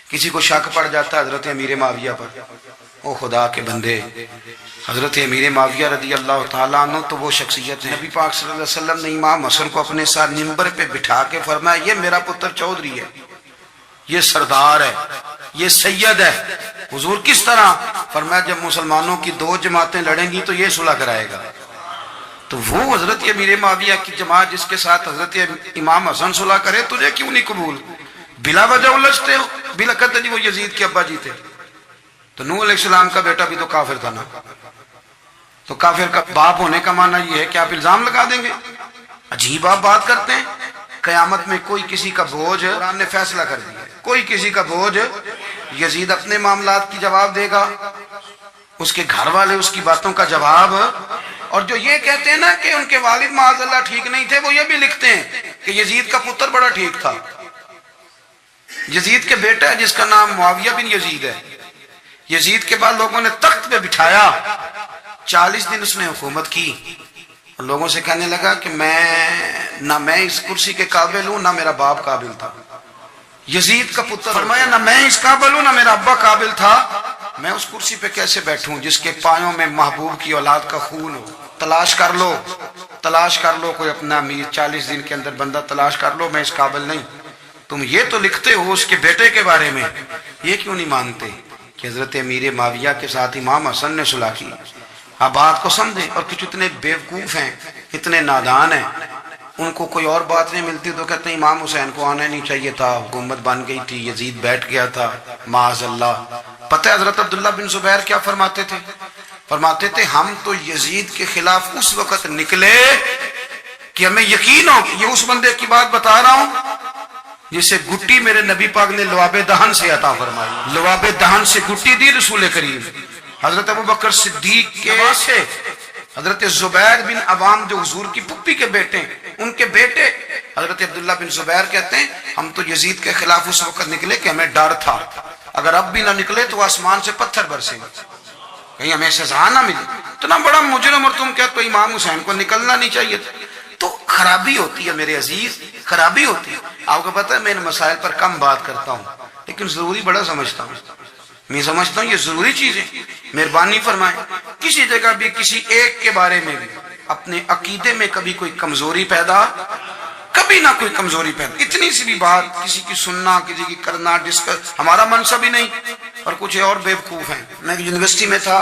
کسی کو شک پڑ جاتا ہے حضرت امیر معاویہ پر، او خدا کے بندے، حضرت امیر معاویہ رضی اللہ تعالیٰ عنہ تو وہ شخصیت ہے، نبی پاک صلی اللہ علیہ وسلم نے امام حسن کو اپنے ساتھ منبر پہ بٹھا کے فرمایا یہ میرا پتر چودھری ہے، یہ سردار ہے، یہ سید ہے۔ حضور کس طرح؟ فرمایا جب مسلمانوں کی دو جماعتیں لڑیں گی تو یہ صلح کرائے گا۔ تو وہ حضرت امیر معاویہ کی جماعت جس کے ساتھ حضرت امام حسن صلح کرے، تجھے کیوں نہیں قبول؟ بلا وجہ الجھتے ہو، بلا کہتے جی وہ یزید کے ابا جی تھے۔ تو نوح علیہ السلام کا بیٹا بھی تو کافر تھا نا، تو کافر کا باپ ہونے کا معنی یہ ہے کہ آپ الزام لگا دیں گے؟ عجیب آپ بات کرتے ہیں۔ قیامت میں کوئی کسی کا بوجھ، قرآن نے فیصلہ کر دیا ہے، کوئی کسی کا بوجھ، یزید اپنے معاملات کی جواب دے گا، اس کے گھر والے اس کی باتوں کا جواب۔ اور جو یہ کہتے ہیں نا کہ ان کے والد معاذ اللہ ٹھیک نہیں تھے، وہ یہ بھی لکھتے ہیں کہ یزید کا پتر بڑا ٹھیک تھا۔ یزید کے بیٹا ہے جس کا نام معاویہ بن یزید ہے، یزید کے بعد لوگوں نے تخت پہ بٹھایا، 40 دن اس نے حکومت کی، اور لوگوں سے کہنے لگا کہ نہ میں اس کرسی کے قابل ہوں، نہ میرا باپ قابل تھا۔ یزید کا پتر فرمایا نہ میں اس قابل ہوں، نہ میرا ابا قابل تھا، میں اس کرسی پہ کیسے بیٹھوں جس کے پایوں میں محبوب کی اولاد کا خون ہو؟ تلاش کر لو، تلاش کر لو کوئی اپنا امیر، 40 دن کے اندر بندہ تلاش کر لو، میں اس قابل نہیں۔ تم یہ تو لکھتے ہو اس کے بیٹے کے بارے میں، یہ کیوں نہیں مانتے کہ حضرت امیر معاویہ کے ساتھ امام حسن نے صلح کی؟ آپ بات کو سمجھیں۔ اور کچھ اتنے بیوقوف ہیں، اتنے نادان ہیں، ان کو کوئی اور بات نہیں ملتی تو کہتے ہیں امام حسین کو آنا نہیں چاہیے تھا، حکومت بن گئی تھی، یزید بیٹھ گیا تھا، معاذ اللہ۔ پتہ ہے حضرت عبداللہ بن زبیر کیا فرماتے تھے؟ فرماتے تھے ہم تو یزید کے خلاف اس وقت نکلے کہ ہمیں یقین ہو، یہ اس بندے کی بات بتا رہا ہوں جسے گٹی میرے نبی پاک نے لواب دہن سے عطا فرمائی، لواب دہن سے گٹی دی رسول کریم۔ حضرت ابوبکر صدیق کے سے حضرت زبیر بن عوام جو حضور کی پھپھی کے بیٹے ہیں، ان کے بیٹے حضرت عبداللہ بن زبیر کہتے ہیں ہم تو یزید کے خلاف اس وقت نکلے کہ ہمیں ڈر تھا، اگر اب بھی نہ نکلے تو آسمان سے پتھر برسیں گے، کہیں ہمیں سزا نہ ملے۔ اتنا بڑا مجرم اور تم کہتے ہو امام حسین کو نکلنا نہیں چاہیے تھا۔ تو خرابی ہوتی ہے میرے عزیز، خرابی ہوتی ہے۔ آپ کو پتہ ہے میں ان مسائل پر کم بات کرتا ہوں لیکن ضروری بڑا سمجھتا ہوں، میں سمجھتا ہوں یہ ضروری چیزیں۔ مہربانی فرمائیں کسی جگہ بھی کسی ایک کے بارے میں بھی اپنے عقیدے میں کبھی کوئی کمزوری پیدا، کبھی نہ کوئی کمزوری پیدا، اتنی سی بھی بات کسی کی سننا، کسی کی کرنا، ڈسکس، ہمارا منصب ہی نہیں۔ اور کچھ اور بیوقوف ہیں۔ میں یونیورسٹی میں تھا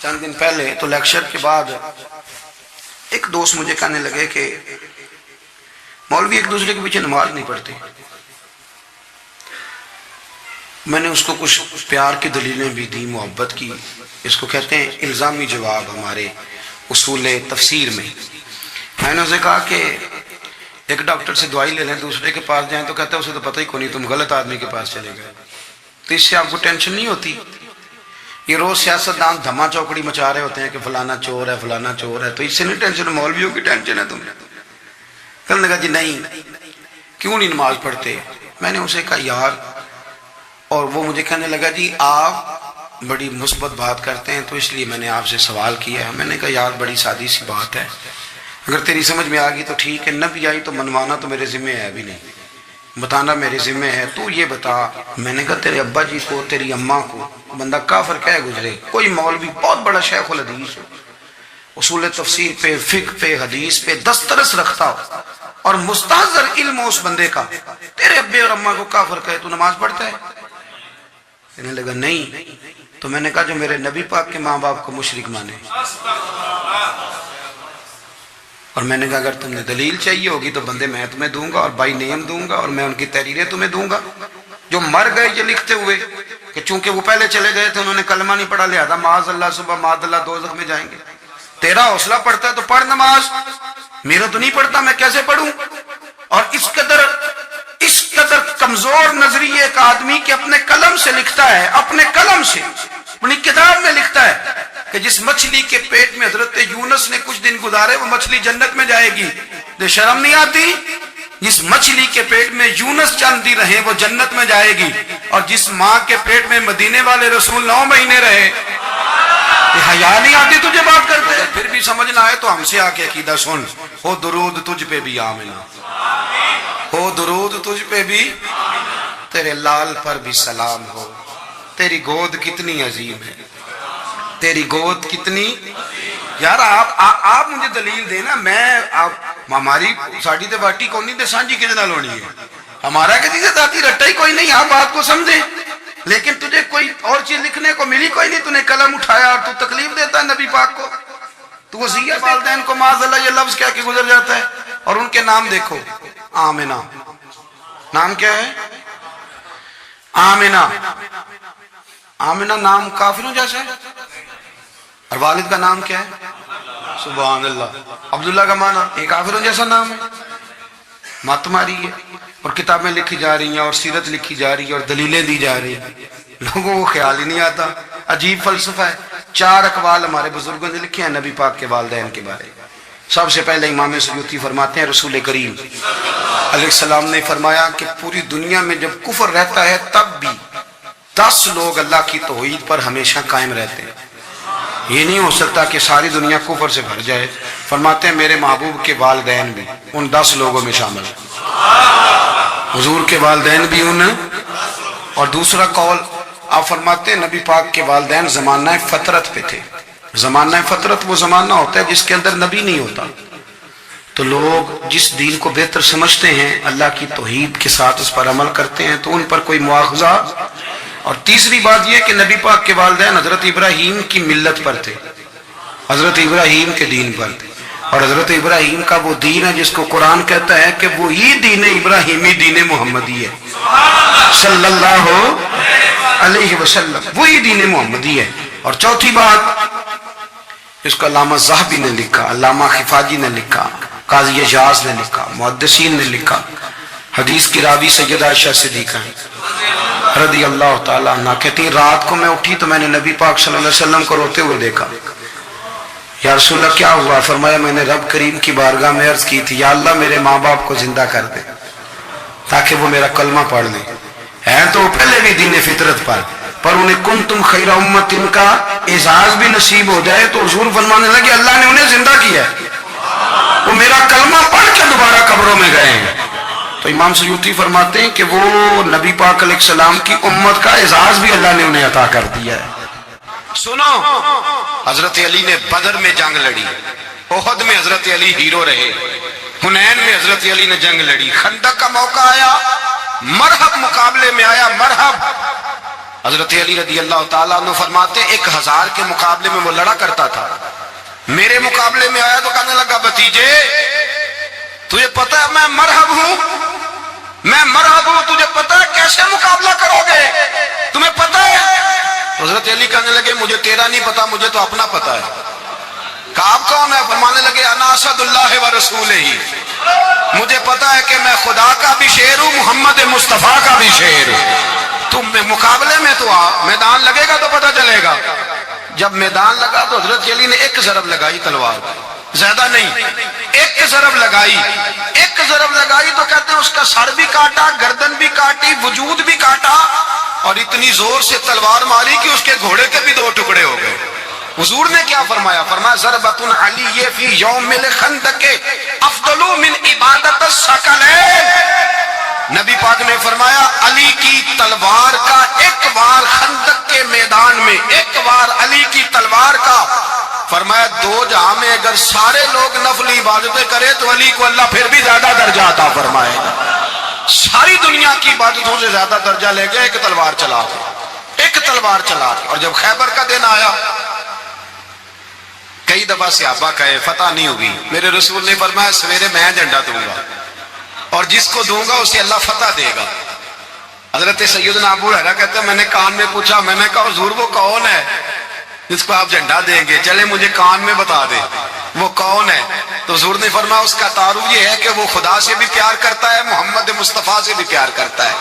چند دن پہلے، تو لیکچر کے بعد ایک دوست مجھے کہنے لگے کہ مولوی ایک دوسرے کے پیچھے نماز نہیں پڑھتے۔ میں نے اس کو کچھ پیار کی دلیلیں بھی دی، محبت کی، اس کو کہتے ہیں الزامی جواب ہمارے اصول تفسیر میں۔ میں نے اسے کہا کہ ایک ڈاکٹر سے دوائی لے لیں، دوسرے کے پاس جائیں تو کہتا ہے اسے تو پتہ ہی کوئی نہیں، تم غلط آدمی کے پاس چلے گئے۔ تو اس سے آپ کو ٹینشن نہیں ہوتی؟ یہ روز سیاستدان دھما چوکڑی مچا رہے ہوتے ہیں کہ فلانا چور ہے، فلانا چور ہے، تو اس سے نہیں ٹینشن، مولویوں کی ٹینشن ہے تمہیں۔ کہنے لگا جی نہیں، کیوں نہیں نماز پڑھتے؟ میں نے اسے کہا یار، اور وہ مجھے کہنے لگا جی آپ بڑی مثبت بات کرتے ہیں تو اس لیے میں نے آپ سے سوال کیا ہے۔ میں نے کہا یار بڑی سادی سی بات ہے، اگر تیری سمجھ میں آ گئی تو ٹھیک ہے، نہ بھی آئی تو منوانا تو میرے ذمہ ہے بھی نہیں، بتانا میرے ذمہ ہے۔ تو یہ بتا، میں نے کہا تیرے ابا جی کو، تیری اماں کو بندہ کافر کہہ گزرے، کوئی مولوی بہت بڑا شیخ الحدیث ہو، اصول تفسیر پہ، فقہ پہ، حدیث پہ دسترس رکھتا ہو، اور مستحضر علم ہو اس بندے کا، تیرے ابے اور اماں کو کافر کہے تو نماز پڑھتا ہے؟ کہنے لگا نہیں۔ تو میں نے کہا جو میرے نبی پاک کے ماں باپ کو مشرک مانے، اور میں نے کہا اگر تم نے دلیل چاہیے ہوگی تو بندے میں تمہیں دوں گا اور بائی نیم دوں گا، اور میں ان کی تحریریں تمہیں دوں گا جو مر گئے یہ لکھتے ہوئے کہ چونکہ وہ پہلے چلے گئے تھے، انہوں نے کلمہ نہیں پڑھا، لہذا معاذ اللہ صبح معاذ اللہ دوزخ میں جائیں گے۔ تیرا حوصلہ پڑھتا ہے تو پڑھ نماز، میرا تو نہیں پڑھتا، میں کیسے پڑھوں؟ اور اس قدر کمزور نظریے کا آدمی کہ اپنے قلم سے لکھتا ہے، اپنے قلم سے اپنی کتاب میں لکھتا ہے کہ جس مچھلی کے پیٹ میں حضرت یونس نے کچھ دن گزارے وہ مچھلی جنت میں جائے گی۔ تو شرم نہیں آتی؟ جس مچھلی کے پیٹ میں یونس چند دن رہے وہ جنت میں جائے گی، اور جس ماں کے پیٹ میں مدینے والے رسول 9 مہینے رہے، یہ حیا نہیں آتی تجھے بات کرتے؟ پھر بھی سمجھ نہ آئے تو ہم سے آ کے عقیدہ سن، ہو درود تجھ پہ بھی آمنا، ہو درود تجھ پہ بھی، تیرے لال پر بھی سلام ہو، تیری گود کتنی عظیم ہے، تیری گود کتنی. یار آپ مجھے دلیل دینا. میں ہماری ساڑی تے باٹی کونی تے سانجی کدے نال ہونی ہے، ہمارا کسی سے ذاتی رٹا ہی کوئی نہیں. آپ بات کو سمجھے، لیکن تجھے کوئی اور چیز لکھنے کو ملی کوئی نہیں. تو نے قلم اٹھایا اور تو تکلیف دیتا ہے نبی پاک کو. تو وصیت والدین کو معاذ اللہ یہ لفظ کہہ کے گزر جاتا ہے. اور ان کے نام دیکھو، آمنہ نام کیا ہے؟ آمنہ. آمنہ نام کافروں جیسا ہے. اور والد کا نام کیا ہے؟ سبحان اللہ. عبداللہ کا معنی ایک کافروں جیسا نام ہے. مات ماری ہے. اور کتابیں لکھی جا رہی ہیں اور سیرت لکھی جا رہی ہے اور دلیلیں دی جا رہی ہیں. لوگوں کو خیال ہی نہیں آتا. عجیب فلسفہ ہے. 4 اقوال ہمارے بزرگوں نے لکھے ہیں نبی پاک کے والدین کے بارے. سب سے پہلے امام سیوطی فرماتے ہیں رسول کریم علیہ السلام نے فرمایا کہ پوری دنیا میں جب کفر رہتا ہے تب بھی 10 لوگ اللہ کی توحید پر ہمیشہ قائم رہتے ہیں. یہ نہیں ہو سکتا کہ ساری دنیا کفر سے بھر جائے. فرماتے ہیں میرے محبوب کے والدین بھی ان 10 لوگوں میں شامل ہیں. حضور کے والدین بھی ان. اور دوسرا قول آپ فرماتے ہیں نبی پاک کے والدین زمانہ فطرت پہ تھے. زمانہ فطرت وہ زمانہ ہوتا ہے جس کے اندر نبی نہیں ہوتا. تو لوگ جس دین کو بہتر سمجھتے ہیں اللہ کی توحید کے ساتھ اس پر عمل کرتے ہیں تو ان پر کوئی مواخذہ. اور تیسری بات یہ کہ نبی پاک کے والدین حضرت ابراہیم کی ملت پر تھے، حضرت ابراہیم کے دین پر تھے. اور حضرت ابراہیم کا وہ دین ہے جس کو قرآن کہتا ہے کہ وہی دین ابراہیمی دین محمدی ہے صلی اللہ علیہ وسلم. وہی دین محمدی ہے. اور چوتھی بات اس کو علامہ ذہبی نے لکھا، علامہ خفاجی نے لکھا، قاضی اعجاز نے لکھا، محدثین نے لکھا. حدیث کی راوی سیدہ عائشہ صدیقہ رضی اللہ تعالیٰ عنہ کہتی رات کو میں اٹھی تو میں نے نبی پاک صلی اللہ علیہ وسلم کو روتے ہوئے دیکھا. یا رسول اللہ کیا ہوا؟ فرمایا میں نے رب کریم کی بارگاہ میں عرض کی تھی یا اللہ میرے ماں باپ کو زندہ کر دے تاکہ وہ میرا کلمہ پڑھ لیں. ہے تو پہلے بھی دین فطرت پر انہیں کنتم خیر امت ان کا اعزاز بھی نصیب ہو جائے تو حضور فرمانے لگے اللہ نے انہیں زندہ کیا ہے، وہ میرا کلمہ پڑھ کے دوبارہ قبروں میں گئے ہیں. تو امام سیوطی فرماتے ہیں کہ وہ نبی پاک علیہ السلام کی امت کا اعزاز بھی اللہ نے انہیں عطا کر دیا ہے. سنو، حضرت علی نے بدر میں جنگ لڑی، احد میں حضرت علی ہیرو رہے، حنین میں حضرت علی نے جنگ لڑی، خندق کا موقع آیا، مرحب مقابلے میں آیا، مرحب. حضرت علی رضی اللہ تعالیٰ عنہ فرماتے 1000 کے مقابلے میں وہ لڑا کرتا تھا. میرے مقابلے میں آیا تو کہنے لگا بھتیجے تجھے پتہ ہے میں مرحب ہوں، میں مرحب ہوں، تجھے پتہ ہے کیسے مقابلہ کرو گے، تمہیں پتہ ہے؟ حضرت علی کہنے لگے مجھے تیرا نہیں پتا، مجھے تو اپنا پتا ہے. کعب کون ہے؟ فرمانے لگے انا اسد اللہ و رسولہ ہی، مجھے پتا ہے کہ میں خدا کا بھی شیر ہوں، محمد مصطفیٰ کا بھی شیر ہوں. تم مقابلے میں تو آ، میدان لگے گا تو پتہ چلے گا. جب میدان لگا تو حضرت علی نے ایک ضرب لگائی تلوار، زیادہ نہیں، ایک ضرب لگائی. ایک ضرب لگائی تو کہتے ہیں اس کا سر بھی کاٹا، گردن بھی کاٹی، وجود بھی کاٹا، اور اتنی زور سے تلوار ماری کہ اس کے گھوڑے کے بھی 2 ٹکڑے ہو گئے. حضور نے کیا فرمایا؟ فرمایا ضربۃ علی فی یوم الخندق افضل من عبادت الثقلین. نبی پاک نے فرمایا علی کی تلوار کا ایک وار خندق کے میدان میں، ایک وار علی کی تلوار کا، فرمایا 2 جہاں میں اگر سارے لوگ نفل عبادتیں کرے تو علی کو اللہ پھر بھی زیادہ درجہ عطا فرمائے گا. ساری دنیا کی عبادتوں سے زیادہ درجہ لے گیا ایک تلوار چلا کے، ایک تلوار چلا کے. اور جب خیبر کا دن آیا کئی دفعہ صحابہ کہے فتح نہیں ہوگی، میرے رسول نے فرمایا سویرے میں جھنڈا دوں گا اور جس کو دوں گا اسے اللہ فتح دے گا. حضرت سیدنا ابو ہریرہ کہتے ہیں میں نے کان میں پوچھا، میں نے کہا حضور وہ کون ہے جس کو آپ جھنڈا دیں گے؟ چلے مجھے کان میں بتا دیں وہ کون ہے. تو حضور نے فرمایا اس کا تعارف یہ ہے کہ وہ خدا سے بھی پیار کرتا ہے، محمد مصطفیٰ سے بھی پیار کرتا ہے.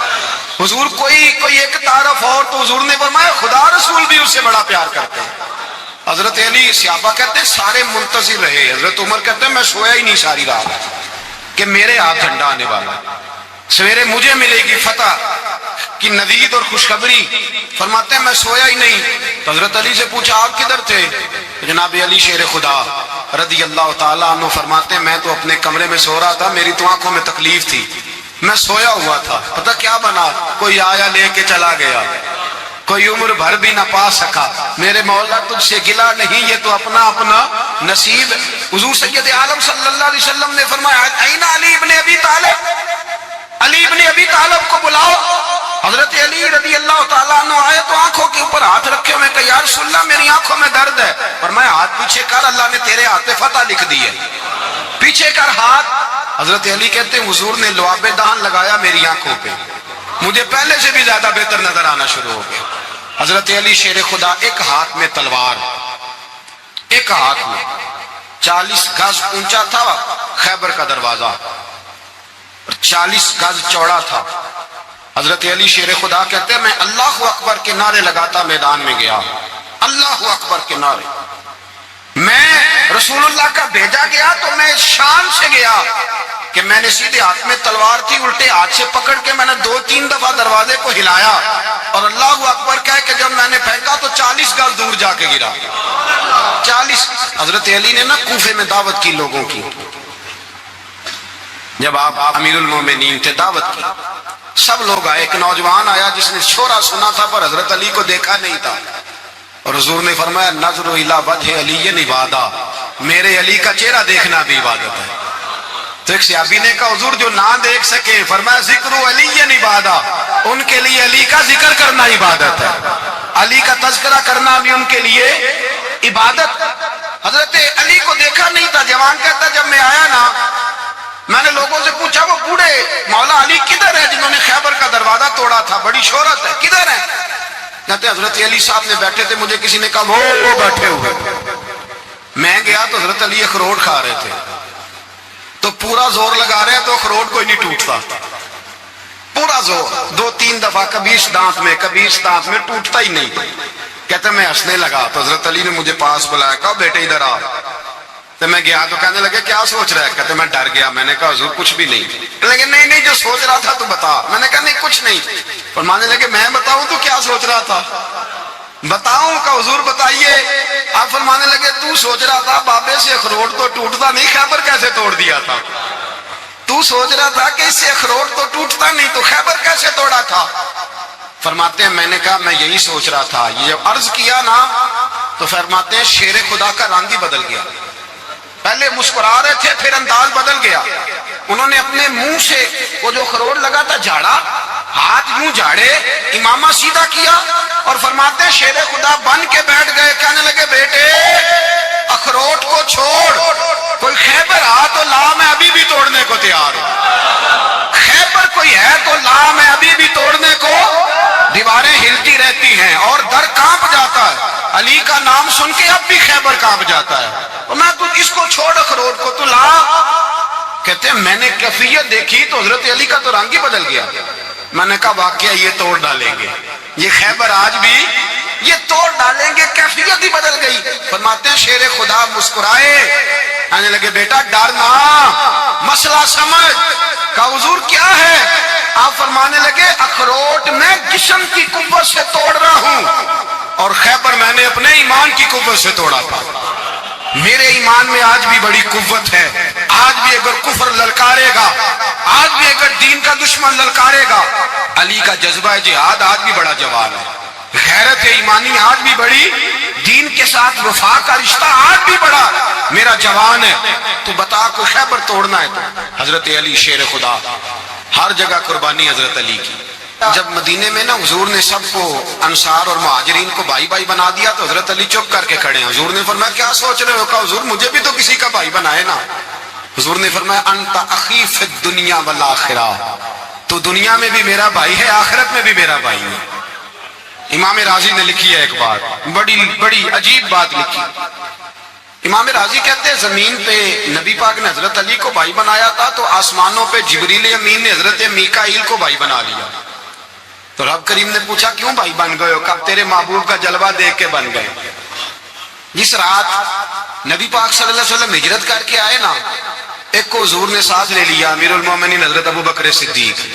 حضور کوئی ایک تعارف اور، تو حضور نے فرمایا خدا رسول بھی اس سے بڑا پیار کرتے ہیں. حضرت علی صحابہ کہتے ہیں سارے منتظر رہے. حضرت عمر کہتے ہیں میں سویا ہی نہیں ساری رات کہ میرے ہاتھ جھنڈا آنے والا، سویرے مجھے ملے گی فتح کی نوید اور خوشخبری. فرماتے ہیں میں سویا ہی نہیں. تو حضرت علی سے پوچھا آپ کدھر تھے؟ جناب علی شیر خدا رضی اللہ تعالیٰ عنہ فرماتے ہیں میں تو اپنے کمرے میں سو رہا تھا، میری تو آنکھوں میں تکلیف تھی، میں سویا ہوا تھا. پتہ کیا بنا, کوئی آیا لے کے چلا گیا, کوئی عمر بھر بھی نہ پا سکا. میرے مولا تجھ سے گلا نہیں, یہ تو اپنا اپنا نصیب. حضور سید عالم صلی اللہ علیہ وسلم نے فرمایا این علی ابن ابی طالب, علی ابن ابی طالب کو بلاؤ. حضرت علی رضی اللہ تعالیٰ عنہ آئے تو آنکھوں کے اوپر ہاتھ رکھے. میں کہا یا رسول اللہ میری آنکھوں میں درد ہے. فرمایا ہاتھ پیچھے کر, اللہ نے تیرے ہاتھ پہ فتح لکھ دی ہے, پیچھے کر ہاتھ. حضرت علی کہتے ہیں حضور نے لعاب دہن لگایا میری آنکھوں پہ, مجھے پہلے سے بھی زیادہ بہتر نظر آنا شروع ہو گیا. حضرت علی شیر خدا, ایک ہاتھ میں تلوار, ایک ہاتھ میں 40 گز اونچا تھا خیبر کا دروازہ, 40 گز چوڑا تھا. حضرت علی شیر خدا کہتے ہیں میں اللہ اکبر کے نعرے لگاتا میدان میں گیا, اللہ اکبر کے نعرے. میں رسول اللہ کا بھیجا گیا تو میں شان سے گیا کہ میں نے سیدھے ہاتھ میں تلوار تھی, الٹے ہاتھ سے پکڑ کے میں نے 2-3 دفعہ دروازے کو ہلایا اور اللہ اکبر کہہ کے جب میں نے پھینکا تو 40 گز دور جا کے گرا. 40. حضرت علی نے نا کوفے میں دعوت کی لوگوں کی, جب آپ امیر المومنین تھے, دعوت کی, سب لوگ آئے. ایک نوجوان آیا جس نے شورا سنا تھا پر حضرت علی کو دیکھا نہیں تھا, اور حضور نے فرمایا نظر الی وجہ علی عبادہ, میرے علی کا چہرہ دیکھنا بھی عبادت ہے. تو ایک صحابی نے کہا حضور جو نہ دیکھ سکے, فرمایا ذکر علی عبادہ, ان کے لیے علی کا ذکر کرنا عبادت ہے, علی کا تذکرہ کرنا بھی ان کے لیے عبادت. حضرت علی کو دیکھا نہیں تھا. جوان کہتا جب میں آیا نا میں نے لوگوں سے پوچھا وہ بوڑھے مولا علی کدھر ہے جنہوں نے خیبر کا دروازہ توڑا تھا, بڑی شہرت ہے, کدھر ہے؟ کہتے حضرت علی صاحب نے بیٹھے تھے, مجھے کسی نے کہا وہ بیٹھے ہوئے. میں گیا تو حضرت علی اخروٹ کھا رہے تھے, تو پورا زور لگا رہے ہیں تو اخروٹ کوئی نہیں ٹوٹتا, پورا زور 2-3 دفعہ, کبھی اس دانت میں کبھی اس دانت میں, ٹوٹتا ہی نہیں. کہتے میں ہنسنے لگا تو حضرت علی نے مجھے پاس بلایا, کہا بیٹے ادھر آ. تو میں گیا تو کہنے لگے کیا سوچ رہا ہے؟ کہتے میں ڈر گیا. میں نے کہا حضور کچھ بھی نہیں. لیکن نہیں جو سوچ رہا تھا تو بتا. میں نے کہا نہیں کچھ نہیں. فرمانے لگے میں بتاؤں تو کیا سوچ رہا تھا؟ بتاؤں؟ کہ حضور بتائیے. آپ فرمانے لگے تو سوچ رہا تھا بابے سے اخروٹ تو ٹوٹتا نہیں, خیبر کیسے توڑ دیا تھا؟ تو سوچ رہا تھا کہ اس سے اخروٹ تو ٹوٹتا نہیں تو خیبر کیسے توڑا تھا؟ فرماتے ہیں میں نے کہا میں یہی سوچ رہا تھا. یہ جب عرض کیا نا تو فرماتے ہیں شیر خدا کا رنگ ہی بدل گیا. پہلے مسکرا رہے تھے پھر انداز بدل گیا. انہوں نے اپنے منہ سے وہ جو خروٹ لگا تھا جھاڑا, ہاتھ یوں جھاڑے, امامہ سیدھا کیا اور فرماتے ہیں شیر خدا بن کے بیٹھ گئے. کہنے لگے بیٹے اخروٹ کو چھوڑ, کوئی خیبر آ تو لا, میں ابھی بھی توڑنے کو تیار ہوں. خیبر کوئی ہے تو لا, میں ابھی بھی توڑنے کو. دیواریں ہلتی رہتی ہیں اور در کانپ جاتا ہے. علی کا نام سن کے اب بھی خیبر کانپ جاتا ہے. اور میں تو اس کو چھوڑ اخروٹ کو تو لا. کہتے ہیں میں نے کیفیت دیکھی تو حضرت علی کا تو رنگ ہی بدل گیا. میں نے کہا واقعہ یہ توڑ ڈالیں گے, یہ خیبر آج بھی یہ توڑ ڈالیں گے, کیفیت ہی بدل گئی. فرماتے ہیں شیر خدا مسکرائے, کہنے لگے بیٹا ڈرنا, مسئلہ سمجھ. کہا حضور کیا ہے؟ آپ فرمانے لگے اخروٹ میں جسم کی قوت سے توڑ رہا ہوں اور خیبر میں نے اپنے ایمان کی قوت سے توڑا تھا. میرے ایمان میں آج بھی بڑی قوت ہے. آج بھی اگر کفر للکارے گا, آج بھی اگر دین کا دشمن للکارے گا, علی کا جذبہ جہاد آج بھی بڑا جوان ہے. غیرت ایمانی آج بھی بڑی, دین کے ساتھ وفا کا رشتہ آج بھی بڑا میرا جوان ہے. تو بتا کو خیبر توڑنا ہے تو حضرت علی شیر خدا, ہر جگہ قربانی حضرت علی کی. جب مدینے میں نا حضور نے سب کو انصار اور مہاجرین کو بھائی بھائی بنا دیا تو حضرت علی چپ کر کے کھڑے ہیں. حضور نے فرمایا کیا سوچ رہے ہو؟ کہا حضور مجھے بھی تو کسی کا بھائی بنائے نا. حضور نے فرمایا انت اخی فی الدنیا والآخرہ, تو دنیا میں بھی میرا بھائی ہے, آخرت میں بھی میرا بھائی ہے. امام راضی نے لکھی ہے ایک بات, بڑی عجیب بات لکھی. امام راضی کہتے ہیں زمین پہ نبی پاک نے حضرت علی کو بھائی بنایا تھا تو آسمانوں پہ جبریل امین نے حضرت میکائیل کو بھائی بنا لیا. تو رب کریم نے پوچھا کیوں بھائی بن گئے ہو؟ کہا تیرے محبوب کا جلوہ دیکھ کے بن گئے. جس رات نبی پاک صلی اللہ علیہ وسلم ہجرت کر کے آئے نا, ایک کو حضور نے ساتھ لے لیا, امیر المومنین حضرت ابو بکر صدیق.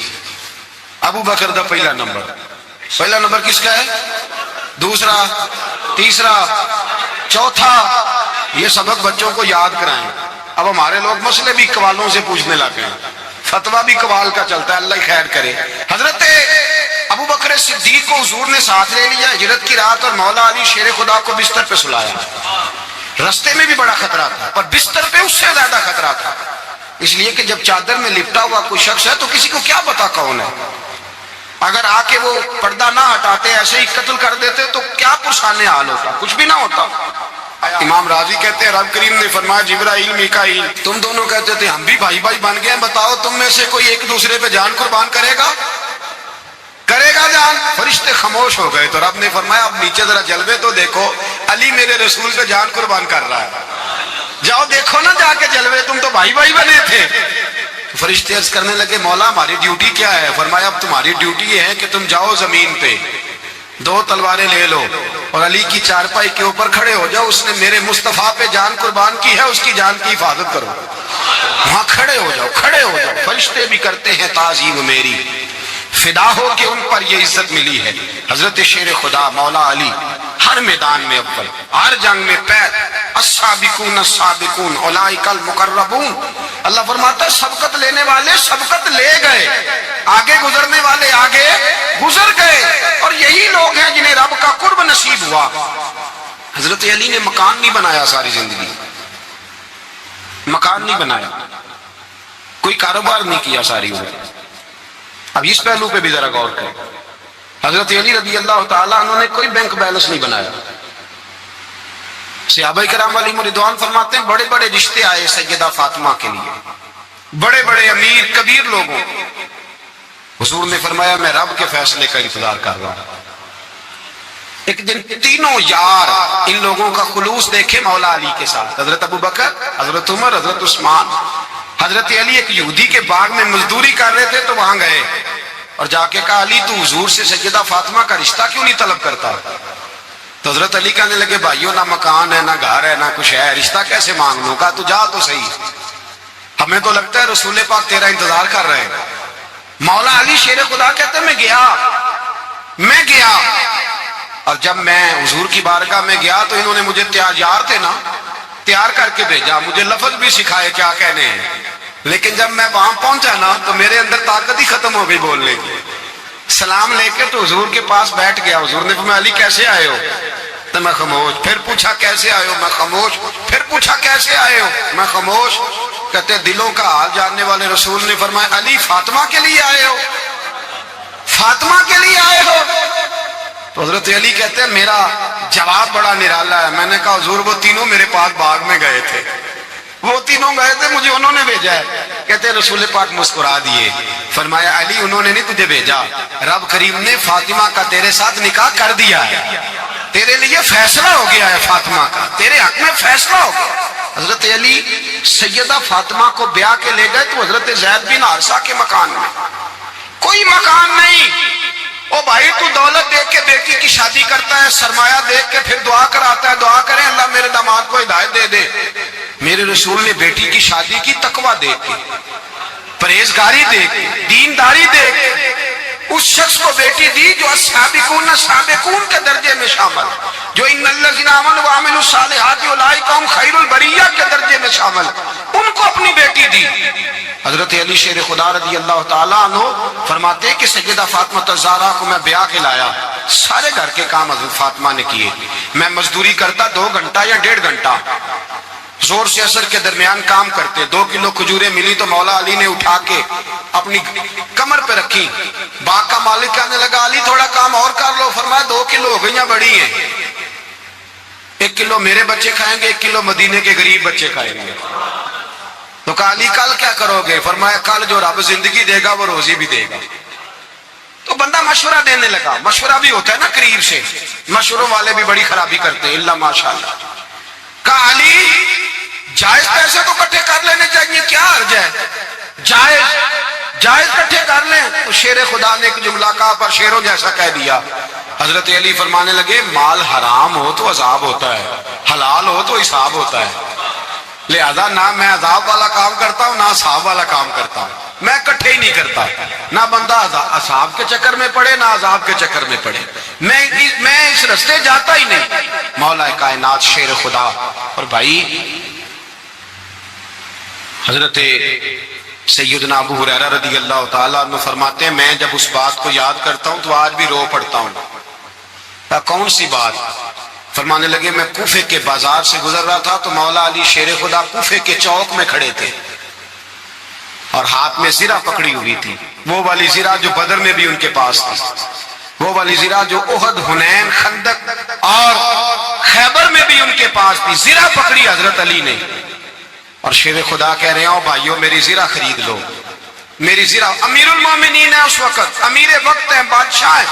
ابو بکر دا پہلا نمبر کس کا ہے؟ دوسرا, تیسرا, چوتھا. یہ سبق بچوں کو یاد کرائیں. اب ہمارے لوگ مسئلے بھی قوالوں سے پوچھنے لگے ہیں, فتویٰ بھی قوال کا چلتا ہے, اللہ خیر کرے. حضرت بکر صدیق کو حضور نے ساتھ لے لیا ہجرت کی رات، اور مولا علی شیر خدا کو بستر پہ سلایا۔ رستے میں بھی بڑا خطرہ تھا، پر بستر پہ اس سے زیادہ خطرہ تھا، اس لیے کہ جب چادر میں لپٹا ہوا کوئی شخص ہے تو کسی کو کیا پتا کون ہے، اگر آ کے وہ پردہ نہ ہٹاتے ایسے ہی قتل کر دیتے تو کیا پرسانے حال ہوتا، کچھ بھی نہ ہوتا۔ امام راضی کہتے ہیں رب کریم نے فرمایا جبرائیل میکائیل تم دونوں کہتے تھے ہم بھی بھائی بھائی بن گئے ہیں، بتاؤ تم میں سے کوئی ایک دوسرے پہ جان قربان کرے گا جان؟ فرشتے خاموش ہو گئے، تو رب نے فرمایا اب نیچے ذرا جلوے تو دیکھو، علی میرے رسول پہ جان قربان کر رہا ہے، جاؤ دیکھو نا جا کے جلوے، تم تو بھائی بھائی بنے تھے۔ فرشتے عرض کرنے لگے مولا ہماری ڈیوٹی کیا ہے؟ فرمایا اب تمہاری ڈیوٹی یہ ہے کہ تم جاؤ زمین پہ، دو تلواریں لے لو اور علی کی چارپائی کے اوپر کھڑے ہو جاؤ، اس نے میرے مصطفیٰ پہ جان قربان کی ہے، اس کی جان کی حفاظت کرو، وہاں کھڑے ہو جاؤ۔ فرشتے بھی کرتے ہیں تعظیم میری، فدا ہو کہ ان پر یہ عزت ملی ہے۔ حضرت شیر خدا مولا علی ہر میدان میں اول، ہر جنگ میں پیر، السابقون السابقون اولئک المقربون۔ اللہ فرماتا ہے سبقت لینے والے سبقت لے گئے، آگے گزرنے والے آگے گزر گئے، اور یہی لوگ ہیں جنہیں رب کا قرب نصیب ہوا۔ حضرت علی نے مکان نہیں بنایا، ساری زندگی مکان نہیں بنایا، کوئی کاروبار نہیں کیا ساری عمر۔ اب اس پہلو پہ بھی ذرا غور کریں، حضرت علی رضی اللہ تعالیٰ عنہ نے کوئی بینک بیلنس نہیں بنایا۔ صحابہ کرام علیہم رضوان فرماتے ہیں بڑے بڑے رشتے آئے سیدہ فاطمہ کے لیے، بڑے بڑے امیر کبیر لوگوں، حضور نے فرمایا میں رب کے فیصلے کا انتظار کر رہا ہوں۔ ایک دن تینوں یار ان لوگوں کا خلوص دیکھے مولا علی کے ساتھ، حضرت ابو بکر، حضرت عمر، حضرت عثمان، حضرت علی ایک یہودی کے باغ میں مزدوری کر رہے تھے تو وہاں گئے اور جا کے کہا علی تو حضور سے سیدہ فاطمہ کا رشتہ کیوں نہیں طلب کرتا؟ تو حضرت علی کہنے لگے بھائیو نہ مکان ہے نہ گھر ہے نہ کچھ ہے، رشتہ کیسے مانگ لوں؟ کہا تو جا تو صحیح، ہمیں تو لگتا ہے رسول پاک تیرا انتظار کر رہے ہیں۔ مولا علی شیر خدا کہتے ہیں میں گیا اور جب میں حضور کی بارگاہ میں گیا تو انہوں نے مجھے تیار کر کے بھیجا، مجھے لفظ بھی سکھائے کیا کہنے ہیں، لیکن جب میں وہاں پہنچا نا تو میرے اندر طاقت ہی ختم ہو گئی بولنے کی۔ سلام لے کے تو حضور کے پاس بیٹھ گیا، حضور نے فرمایا علی کیسے آئے ہو؟ تو میں خاموش، پھر پوچھا کیسے آئے ہو؟ میں خاموش، پھر پوچھا کیسے آئے ہو؟ میں خاموش۔ کہتے دلوں کا حال جاننے والے رسول نے فرمایا علی فاطمہ کے لیے آئے ہو؟ فاطمہ کے لیے آئے ہو؟ تو حضرت علی کہتے ہیں میرا جواب بڑا نرالا ہے، میں نے کہا حضور وہ تینوں میرے پاس باغ میں گئے تھے، وہ تینوں گئے تھے، مجھے انہوں نے بھیجا ہے۔ کہتے ہیں رسول پاک مسکرا دیے، فرمایا علی انہوں نے نہیں تجھے بھیجا، رب کریم نے فاطمہ کا تیرے ساتھ نکاح کر دیا ہے، تیرے لیے فیصلہ ہو گیا ہے، فاطمہ کا تیرے حق میں فیصلہ ہو گیا۔ حضرت علی سیدہ فاطمہ کو بیاہ کے لے گئے تو حضرت زید بن حارثہ کے مکان میں، کوئی مکان نہیں، او بھائی تو دولت دیکھ کے بیٹی کی شادی کرتا ہے، سرمایہ دیکھ کے پھر دعا کراتا ہے، دعا کریں اللہ میرے داماد کو ہدایت دے دے۔ میرے رسول نے بیٹی کی شادی کی تقوی دیکھ کے، پرہیزگاری دیکھ کے، دینداری دیکھ کے، اس شخص کو بیٹی دی جو السابقون السابقون کے درجے میں شامل، جو ان الذین آمنوا وعملوا الصالحات اولئک هم خیر البریہ کے درجے میں شامل، ان کو اپنی بیٹی دی۔ حضرت علی شیر خدا رضی اللہ تعالیٰ عنہ فرماتے ہیں کہ سیدہ فاطمہ الزہرا کو میں بیاہ کے لایا، سارے گھر کے کام حضرت فاطمہ نے کیے، میں مزدوری کرتا 2 گھنٹہ یا 1.5 گھنٹہ، زور سے اثر کے درمیان کام کرتے، 2 کلو کھجوریں ملی تو مولا علی نے اٹھا کے اپنی کمر پہ رکھی، باغ کا مالک کہنے لگا علی تھوڑا کام اور کر لو، فرمایا 2 کلو ہو گئیاں بڑی ہیں، 1 کلو میرے بچے کھائیں گے، 1 کلو مدینے کے غریب بچے کھائیں گے۔ تو کہا علی کل کیا کرو گے؟ فرمایا کل جو رب زندگی دے گا وہ روزی بھی دے گا۔ تو بندہ مشورہ دینے لگا، مشورہ بھی ہوتا ہے نا قریب سے، مشوروں والے بھی بڑی خرابی کرتے ہیں، اللہ ماشاءاللہ۔ کہا علی جائز پیسے تو کٹھے کر لینے چاہیے، کیا حرج ہے، جائز کٹھے کر لیں۔ تو شیر خدا نے ایک جملہ کہا پر شیروں جیسا کہہ دیا۔ حضرت علی فرمانے لگے مال حرام ہو تو عذاب ہوتا ہے، حلال ہو تو حساب ہوتا ہے، لہذا نہ میں عذاب والا کام کرتا ہوں نہ عذاب والا کام کرتا ہوں، میں کٹھے ہی نہیں کرتا، نہ بندہ عذاب کے چکر میں پڑے نہ عذاب کے چکر میں پڑے، میں اس رستے جاتا ہی نہیں۔ مولا کائنات شیر خدا، اور بھائی حضرت سیدنا ابو ہریرہ رضی اللہ تعالیٰ عنہ فرماتے ہیں میں جب اس بات کو یاد کرتا ہوں تو آج بھی رو پڑتا ہوں. کون سی بات؟ فرمانے لگے میں کوفے کے بازار سے گزر رہا تھا تو مولا علی شیر خدا کوفے کے چوک میں کھڑے تھے اور ہاتھ میں زرہ پکڑی ہوئی تھی، وہ والی زرہ جو بدر میں بھی ان کے پاس تھی، وہ والی زرہ جو احد، حنین، خندق اور خیبر میں بھی ان کے پاس تھی. زرہ پکڑی حضرت علی نے اور شیر خدا کہہ رہے ہیں بھائیو میری زرہ خرید لو. میری زرہ، امیر المومنین ہے اس وقت، امیر وقت ہے، بادشاہ ہے،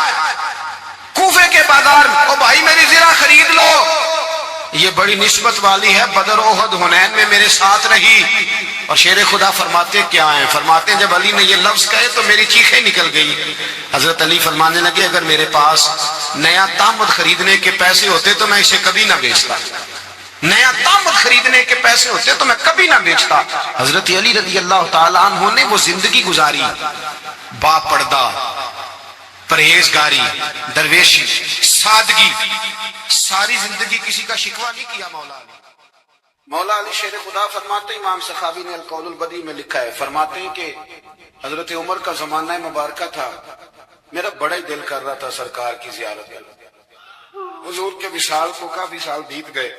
کوفے کے بازار میں، او بھائی میری زرہ خرید لو. یہ بڑی نسبت والی ہے، بدر، احد، حنین میں میرے ساتھ رہی. اور شیر خدا فرماتے کیا ہیں؟ فرماتے ہیں جب علی نے یہ لفظ کہے تو میری چیخیں نکل گئی. حضرت علی فرمانے لگے اگر میرے پاس نیا تامت خریدنے کے پیسے ہوتے تو میں اسے کبھی نہ بیچتا. نیا تامت خریدنے کے پیسے ہوتے تو میں کبھی نہ بیچتا. حضرت علی رضی اللہ تعالیٰ عنہ نے وہ زندگی گزاری، با پردہ، پرہیزگاری، درویشی، سادگی، ساری زندگی کسی کا شکوہ نہیں کیا. مولا علی شیر خدا فرماتے ہیں، امام سخاوی نے القول البدیع میں لکھا ہے، فرماتے ہیں کہ حضرت عمر کا زمانہ مبارکہ تھا، میرا بڑا ہی دل کر رہا تھا سرکار کی زیارت کرنے. حضور کے وصال کو کافی سال بیت گئے،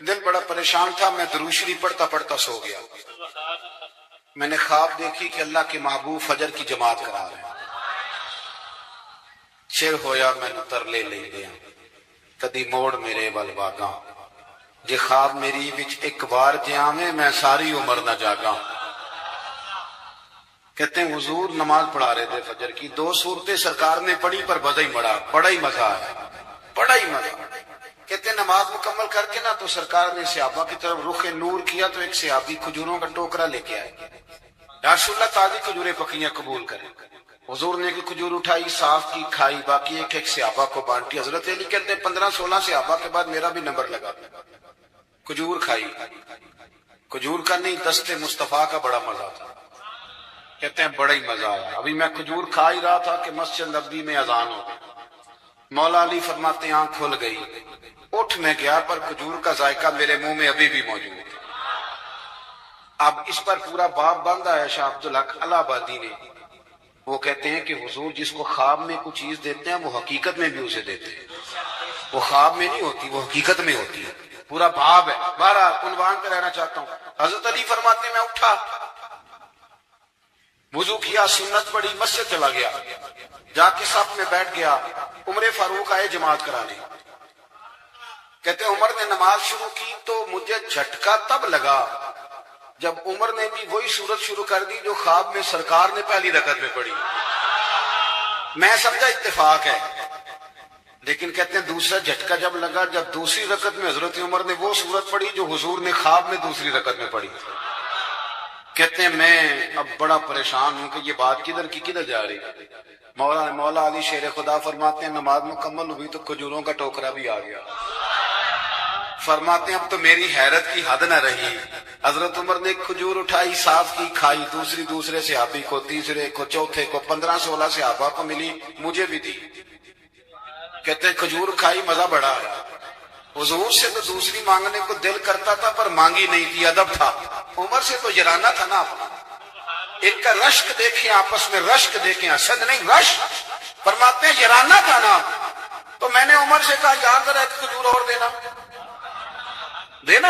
دل بڑا پریشان تھا. میں درود شریف پڑھتا پڑھتا سو گیا. میں نے خواب دیکھی کہ اللہ کے محبوب فجر کی جماعت کرا رہے ہیں. شیر ہویا میں ترلے لے دیا کدی موڑ میرے ول باگاں، جے خواب میری وچ ایک بار جیاویں میں ساری عمر نہ جاگاں. کہتے ہیں حضور نماز پڑھا رہے تھے فجر کی، 2 سورتیں سرکار نے پڑھی پر بڑا ہی مزہ آیا، بڑا ہی مزہ. کہتے ہیں نماز مکمل کر کے نا تو سرکار نے صحابہ کی طرف رخ نور کیا تو ایک صحابی کھجوروں کا ٹوکرا لے کے آئے. یا رسول اللہ تازی کھجوریں پکیاں قبول کریں. حضور نے ایک کھجور اٹھائی، صاف کی، کھائی، باقی ایک صحابہ کو بانٹی. حضرت علی کہتے ہیں 15-16 صحابہ کے بعد میرا بھی نمبر لگا. کھجور کھائی، کھجور کا نہیں دست مصطفیٰ کا بڑا مزہ تھا. کہتے ہیں بڑا ہی مزہ آیا. ابھی میں کھجور کھا ہی رہا تھا کہ مسجد نبوی میں اذان ہو گئی. مولا علی فرماتے ہیں آنکھ کھل گئی، اٹھ میں گیا پر کھجور کا ذائقہ میرے منہ میں ابھی بھی موجود ہے. اب اس پر پورا باب باندھا ہے شاہ عبدالحق الہ آبادی نے. وہ کہتے ہیں کہ حضور جس کو خواب میں کچھ چیز دیتے ہیں وہ حقیقت میں بھی اسے دیتے ہیں. وہ خواب میں نہیں ہوتی، وہ حقیقت میں ہوتی ہے. پورا باب ہے. بارہ عنوان پہ رہنا چاہتا ہوں. حضرت علی فرماتے ہیں میں اٹھا، وضو کیا، سنت پڑھی، مسجد چلا گیا، جا کے صف میں بیٹھ گیا. عمر فاروق آئے جماعت کرانے. کہتے ہیں عمر نے نماز شروع کی تو مجھے جھٹکا تب لگا جب عمر نے بھی وہی سورت شروع کر دی جو خواب میں سرکار نے پہلی رکعت میں پڑھی. میں سمجھا اتفاق ہے، لیکن کہتے ہیں دوسرا جھٹکا جب لگا جب دوسری رکعت میں حضرت عمر نے وہ سورت پڑھی جو حضور نے خواب میں دوسری رکعت میں پڑھی. کہتے ہیں میں اب بڑا پریشان ہوں کہ یہ بات کدھر کی کدھر جا رہی ہے. مولا علی شیر خدا فرماتے ہیں نماز مکمل ہوئی تو کھجوروں کا ٹوکرا بھی آ گیا. فرماتے ہیں اب تو میری حیرت کی حد نہ رہی. حضرت عمر نے کھجور اٹھائی، صاف کی، کھائی، دوسرے صحابی کو، تیسرے کو، چوتھے کو، 15-16 صحابہ کو ملی، مجھے بھی دی. کہتے ہیں کھجور کھائی، مزہ بڑا ہے. حضور سے تو دوسری مانگنے کو دل کرتا تھا پر مانگی نہیں تھی، ادب تھا. عمر سے تو جرانا تھا نا اپنا. ایک کا رشک دیکھیں، آپس میں رشک دیکھیں، حسد نہیں رشک. فرماتے ہیں جرانا تھا نا. تو میں نے عمر سے کہا یاد ذرا ایک کھجور اور دینا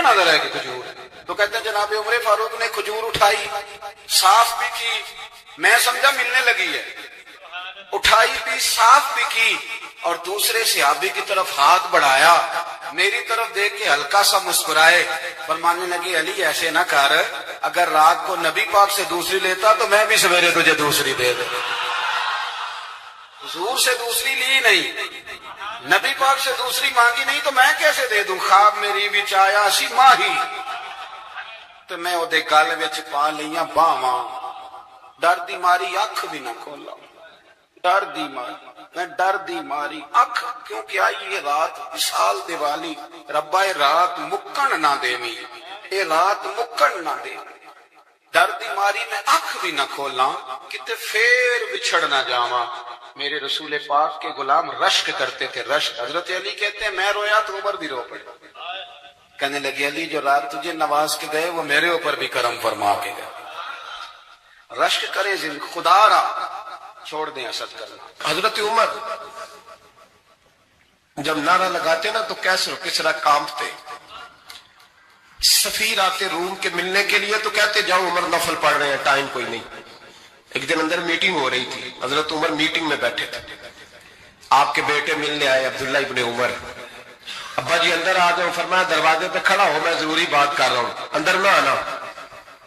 نہ ذرا ایک کھجور. تو کہتے ہیں جناب عمر فاروق نے کھجور اٹھائی، صاف بھی کی، میں سمجھا ملنے لگی ہے، اٹھائی بھی، صاف بھی کی، اور دوسرے صحابی کی طرف ہاتھ بڑھایا، میری طرف دیکھ کے ہلکا سا مسکرائے. فرمانے لگے علی ایسے نہ کر، اگر رات کو نبی پاک سے دوسری لیتا تو میں بھی سویرے تجھے دوسری دے دوں. حضور سے دوسری لی نہیں، نبی پاک سے دوسری مانگی نہیں تو میں کیسے دے دوں. خواب میری وچ آیا سی ماہی تو میں اودے گل وچ پا لیاں باواں، ڈر دی ماری اکھ بھی نہ کھولا. ڈر دی ماری، میں ڈر دی ماری اکھ، کیونکہ آئی یہ رات وصال دیوالی. ربا اے رات مکن نہ دیویں، اے رات مکن نہ دے. ڈر دی ماری میں اکھ بھی نہ کھولاں، کتے پھر بچھڑ نہ جاواں. میرے رسول پاک کے غلام رشک کرتے تھے، رشک. حضرت علی کہتے ہیں میں رویا تو عمر بھی رو پڑے. کہنے لگے علی جو رات تجھے نواز کے گئے وہ میرے اوپر بھی کرم فرما کے گئے. رشک کرے خدا را، چھوڑ دیں حسد کرنا۔ حضرت عمر جب نعرہ لگاتے نا تو کیسر و کسرا کانپتے، سفیر آتے روم کے ملنے کے لیے تو کہتے جاؤ عمر نفل پڑھ رہے ہیں، ٹائم کوئی نہیں۔ ایک دن اندر میٹنگ ہو رہی تھی، حضرت عمر میٹنگ میں بیٹھے تھے، آپ کے بیٹے ملنے آئے عبداللہ ابن عمر، ابا جی اندر آ جاؤ، فرمایا دروازے پہ کھڑا ہو، میں ضروری بات کر رہا ہوں، اندر نہ آنا۔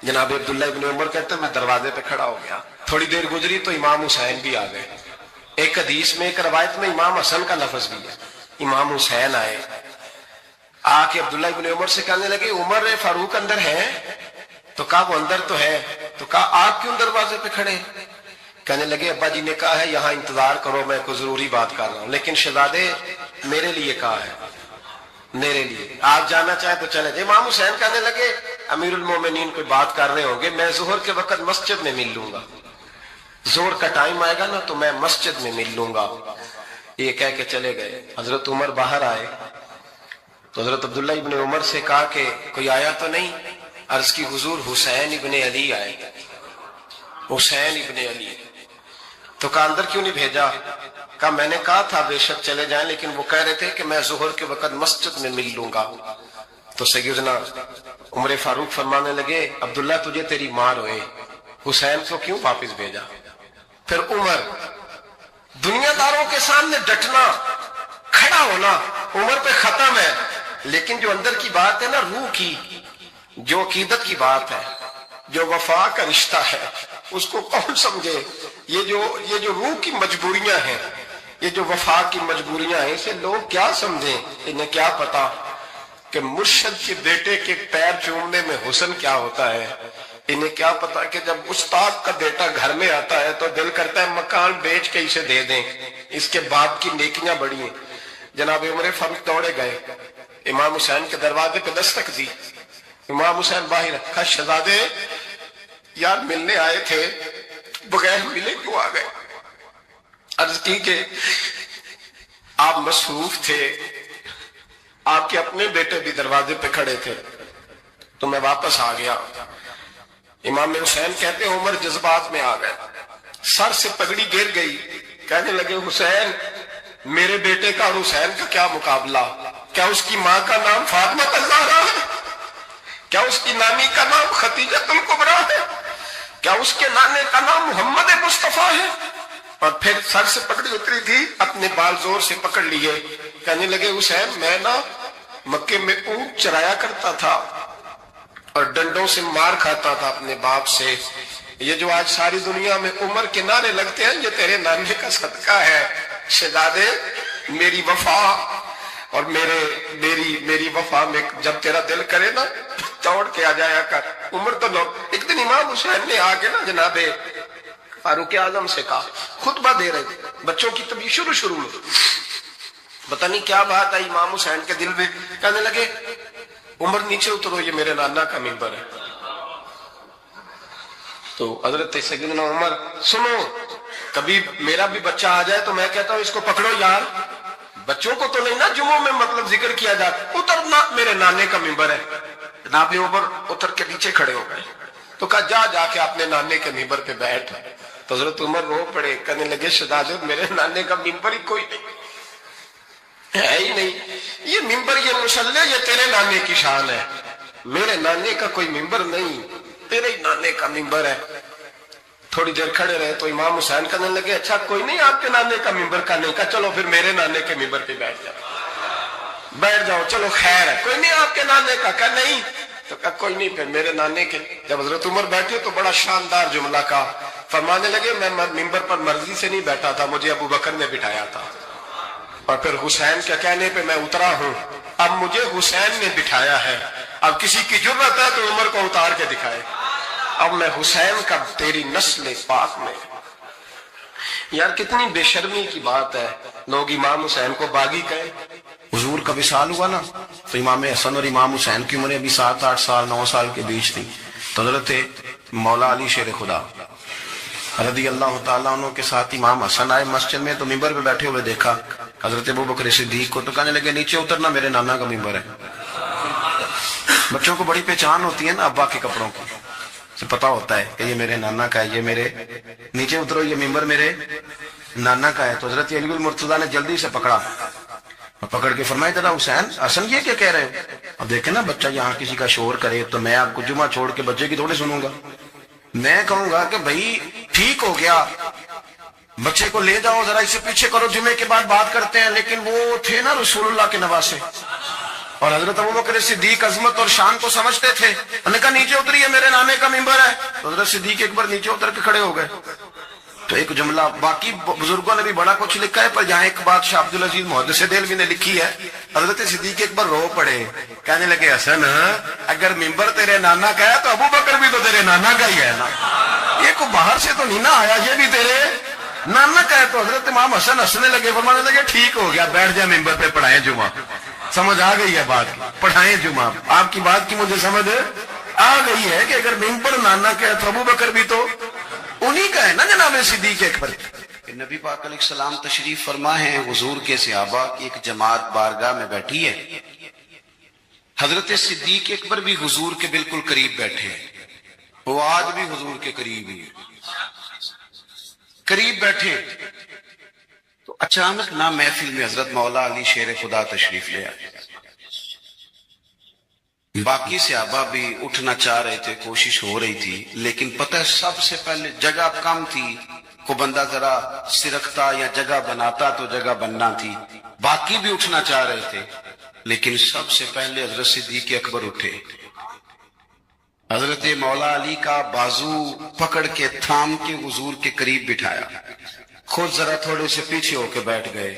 جناب عبداللہ ابن عمر کہتے ہیں میں دروازے پہ کھڑا ہو گیا، تھوڑی دیر گزری تو امام حسین بھی آ گئے۔ ایک حدیث میں ایک روایت میں امام حسن کا لفظ بھی ہے، امام حسین آئے، آ کے عبداللہ ابن عمر سے کہنے لگے عمر فاروق اندر ہے؟ تو کہا وہ اندر تو ہے۔ تو کہا آپ کیوں دروازے پہ کھڑے؟ کہنے لگے ابا جی نے کہا ہے یہاں انتظار کرو، میں کوئی ضروری بات کر رہا ہوں، لیکن شہزادے میرے لیے کہا ہے، میرے لیے آپ جانا چاہیں تو چلے جائیں۔ امام حسین کہنے لگے امیر المومنین کوئی بات کر رہے ہوں گے، میں ظہر کے وقت مسجد میں مل لوں گا، ظہر کا ٹائم آئے گا نا تو میں مسجد میں مل لوں گا۔ یہ کہہ کے چلے گئے۔ حضرت عمر باہر آئے تو حضرت عبداللہ ابن عمر سے کہا کہ کوئی آیا تو نہیں؟ عرض کی حضور حسین ابن علی آئے، حسین ابن علی۔ تو کہا اندر کیوں نہیں بھیجا؟ کہا میں نے کہا تھا بے شک چلے جائیں، لیکن وہ کہہ رہے تھے کہ میں ظہر کے وقت مسجد میں مل لوں گا۔ تو سیدنا عمر فاروق فرمانے لگے عبداللہ تجھے تیری ماں روئے، حسین کو کیوں واپس بھیجا؟ پھر عمر دنیا داروں کے سامنے ڈٹنا، کھڑا ہونا عمر پہ ختم ہے، لیکن جو اندر کی بات ہے نا، روح کی، جو عقیدت کی بات ہے، جو وفا کا رشتہ ہے، اس کو کون سمجھے؟ یہ جو روح کی مجبوریاں ہیں، یہ جو وفا کی مجبوریاں ہیں، اسے لوگ کیا سمجھیں؟ انہیں کیا پتا کہ مرشد کے بیٹے کے پیر چومنے میں حسن کیا ہوتا ہے؟ انہیں کیا پتا کہ جب استاد کا بیٹا گھر میں آتا ہے تو دل کرتا ہے مکان بیچ کے اسے دے دیں، اس کے باپ کی نیکیاں بڑی ہیں۔ جناب عمر فاروق دوڑے گئے، امام حسین کے دروازے پہ دستک دی، امام حسین باہر، کہا شہزادے یار ملنے آئے تھے، بغیر ملے کیوں آ گئے؟ عرض کی کہ آپ مصروف تھے، آپ کے اپنے بیٹے بھی دروازے پہ کھڑے تھے، تو میں واپس آ گیا۔ امام حسین کہتے ہیں عمر جذبات میں آ گئے، سر سے پگڑی گر گئی، کہنے لگے حسین میرے بیٹے کا اور حسین کا کیا مقابلہ؟ کیا اس کی ماں کا نام فاطمہ الزہرا ہے؟ کیا اس کی نانی کا نام خدیجہ الکبریٰ ہے؟ کیا اس کے نانے کا نام محمد مصطفیٰ ہے؟ اور پھر سر سے پکڑی اتری تھی، اپنے بال زور سے پکڑ لیے، کہنے لگے حسین میں نا مکے میں اونٹ چرایا کرتا تھا اور ڈنڈوں سے مار کھاتا تھا اپنے باپ سے، یہ جو آج ساری دنیا میں عمر کے نعرے لگتے ہیں یہ تیرے نانے کا صدقہ ہے۔ شہزادے میری وفا اور میری وفا میں جب تیرا دل کرے نا توڑ کے آ جایا کر۔ عمر تو لوگ ایک دن امام حسین نے آ کے نا جناب فاروق اعظم سے کہا، خطبہ دے رہے تھے بچوں کی طبیعت شروع میں، پتہ نہیں کیا بات آئی امام حسین کے دل میں، کہنے لگے عمر نیچے اترو، یہ میرے نانا کا ممبر ہے۔ تو حضرت سیدنا عمر سنو، کبھی میرا بھی بچہ آ جائے تو میں کہتا ہوں اس کو پکڑو یار، بچوں کو تو نہیں نا جمعوں میں مطلب ذکر کیا جاتا، اترنا میرے نانے کا ممبر ہے۔ جناب عمر اتر کے نیچے کھڑے ہو گئے، تو کہا جا کے اپنے نانے کے ممبر پہ بیٹھ۔ تو حضرت عمر رو پڑے، کہنے لگے شہزادے میرے نانے کا ممبر ہی کوئی نہیں ہے ہی نہیں، یہ ممبر یہ مصلی یہ تیرے نانے کی شان ہے، میرے نانے کا کوئی ممبر نہیں، تیرے ہی نانے کا ممبر ہے۔ تھوڑی دیر کھڑے رہے تو امام حسین کہنے لگے اچھا کوئی نہیں آپ کے نانے کا ممبر کا نہیں، کہا چلو پھر میرے نانے کے ممبر پہ بیٹھ جاؤ، چلو خیر ہے، کوئی نہیں آپ کے نانے کا، کہا نہیں، تو کہا کوئی نہیں پھر میرے نانے کے۔ جب حضرت عمر بیٹھے تو بڑا شاندار جملہ کہا، فرمانے لگے میں ممبر پر مرضی سے نہیں بیٹھا تھا، مجھے ابو بکر نے بٹھایا تھا، اور پھر حسین کے کہنے پہ میں اترا ہوں، اب مجھے حسین نے بٹھایا ہے، اب کسی کی جرت ہے تو عمر کو اتار کے دکھائے، اب میں حسین کا تیری نسل پاک میں۔ یار کتنی بے شرمی کی بات ہے، لوگ امام حسین کو باغی کہے۔ حضور کا وصال ہوا نا تو امام حسن اور امام حسین کی عمریں ابھی 7-8 سال 9 سال کے بیچ تھی، تو حضرت مولا علی شیر خدا رضی اللہ تعالیٰ عنہ کے ساتھ امام حسن آئے مسجد میں، تو ممبر پہ بیٹھے ہوئے دیکھا حضرت ابوبکر صدیق کو، تو کہنے لگے نیچے اترنا میرے نانا کا ممبر ہے۔ بچوں کو بڑی پہچان ہوتی ہے نا ابا کے کپڑوں کی، سے پتا ہوتا ہے کہ یہ میرے نانا کا ہے، یہ میرے نیچے اترو، یہ ممبر میرے نانا کا ہے. تو حضرت علی المرتضیٰ نے جلدی سے پکڑا، پکڑ کے فرمایا ذرا حسین حسن یہ کیا کہہ رہے ہو؟ اب دیکھیں نا بچہ یہاں کسی کا شور کرے تو میں آپ کو جمعہ چھوڑ کے بچے کی تھوڑی سنوں گا. میں کہوں گا کہ بھائی ٹھیک ہو گیا، بچے کو لے جاؤ ذرا اسے پیچھے کرو، جمعے کے بعد بات کرتے ہیں. لیکن وہ تھے نا رسول اللہ کے نواسے، اور حضرت ابوبکر صدیق عظمت اور شان کو سمجھتے تھے. انہوں نے کہا نیچے اتریے، میرے نانے کا ممبر ہے. تو حضرت صدیق اکبر نیچے اتر کے کھڑے ہو گئے. تو ایک جملہ، باقی بزرگوں نے بھی بڑا کچھ لکھا ہے، پر یہاں ایک بات شاہ عبدالعزیز محدث دہلوی نے لکھی ہے. حضرت صدیق اکبر رو پڑے، کہنے لگے حسن اگر ممبر تیرے نانا کا ہے تو ابوبکر بھی تو تیرے نانا کا ہی ہے نا، یہ کو باہر سے تو نہیں نہ آیا، یہ بھی تیرے نانا کا ہے. تو حضرت امام حسن ہنسنے لگے، فرمانے لگے ٹھیک ہو گیا، بیٹھ جائے ممبر پہ، پڑھائیں جمعہ. سمجھ آ گئی ہے بات کی، پڑھائیں جمعہ. آپ کی بات کی مجھے سمجھ آ گئی ہے کہ اگر ممبر نانا کا ہے تو ابوبکر بھی تو انہی کا ہے نا جناب صدیق اکبر. نبی پاک علیہ السلام تشریف فرما ہیں، حضور کے صحابہ کی ایک جماعت بارگاہ میں بیٹھی ہے. حضرت صدیق اکبر بھی حضور کے بالکل قریب بیٹھے ہیں، وہ آج بھی حضور کے قریب ہی قریب بیٹھے. تو اچانک نہ محفل میں حضرت مولا علی شیر خدا تشریف لے آئے. باقی صحابہ بھی اٹھنا چاہ رہے تھے، کوشش ہو رہی تھی، لیکن پتہ ہے سب سے پہلے جگہ کم تھی. کو بندہ ذرا سرکتا یا جگہ بناتا تو جگہ بننا تھی. باقی بھی اٹھنا چاہ رہے تھے، لیکن سب سے پہلے حضرت صدیق اکبر اٹھے. حضرت مولا علی کا بازو پکڑ کے تھام کے حضور کے قریب بٹھایا، خود ذرا تھوڑے سے پیچھے ہو کے بیٹھ گئے.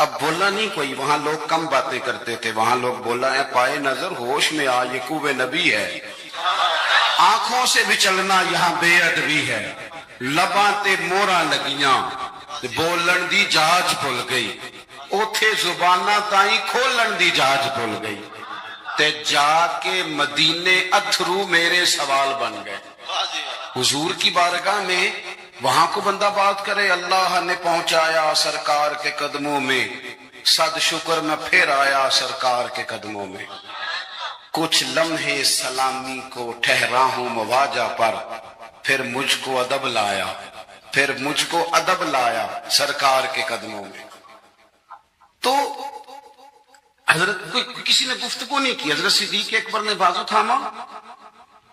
اب بولا نہیں کوئی، وہاں لوگ کم باتیں کرتے تھے، وہاں لوگ بولا ہے پائے نظر ہوش میں آ، یہ کوب نبی ہے. آنکھوں سے بھی چلنا یہاں بے ادبی ہے، لباں تے موراں لگیاں بولن دی جاج بھول گئی، اوتھے زباناں تائیں کھولن دی جاج بھول گئی، تے جا کے مدینے اتھرو میرے سوال بن گئے. حضور کی بارگاہ میں وہاں کو بندہ بات کرے، اللہ نے پہنچایا سرکار کے قدموں میں، صد شکر میں پھر آیا سرکار کے قدموں میں. کچھ لمحے سلامی کو ٹھہرا ہوں مواجہ پر، پھر مجھ کو ادب لایا، پھر مجھ کو ادب لایا سرکار کے قدموں میں. تو حضرت کسی نے گفتگو نہیں کی، حضرت صدیق اکبر نے بازو تھاما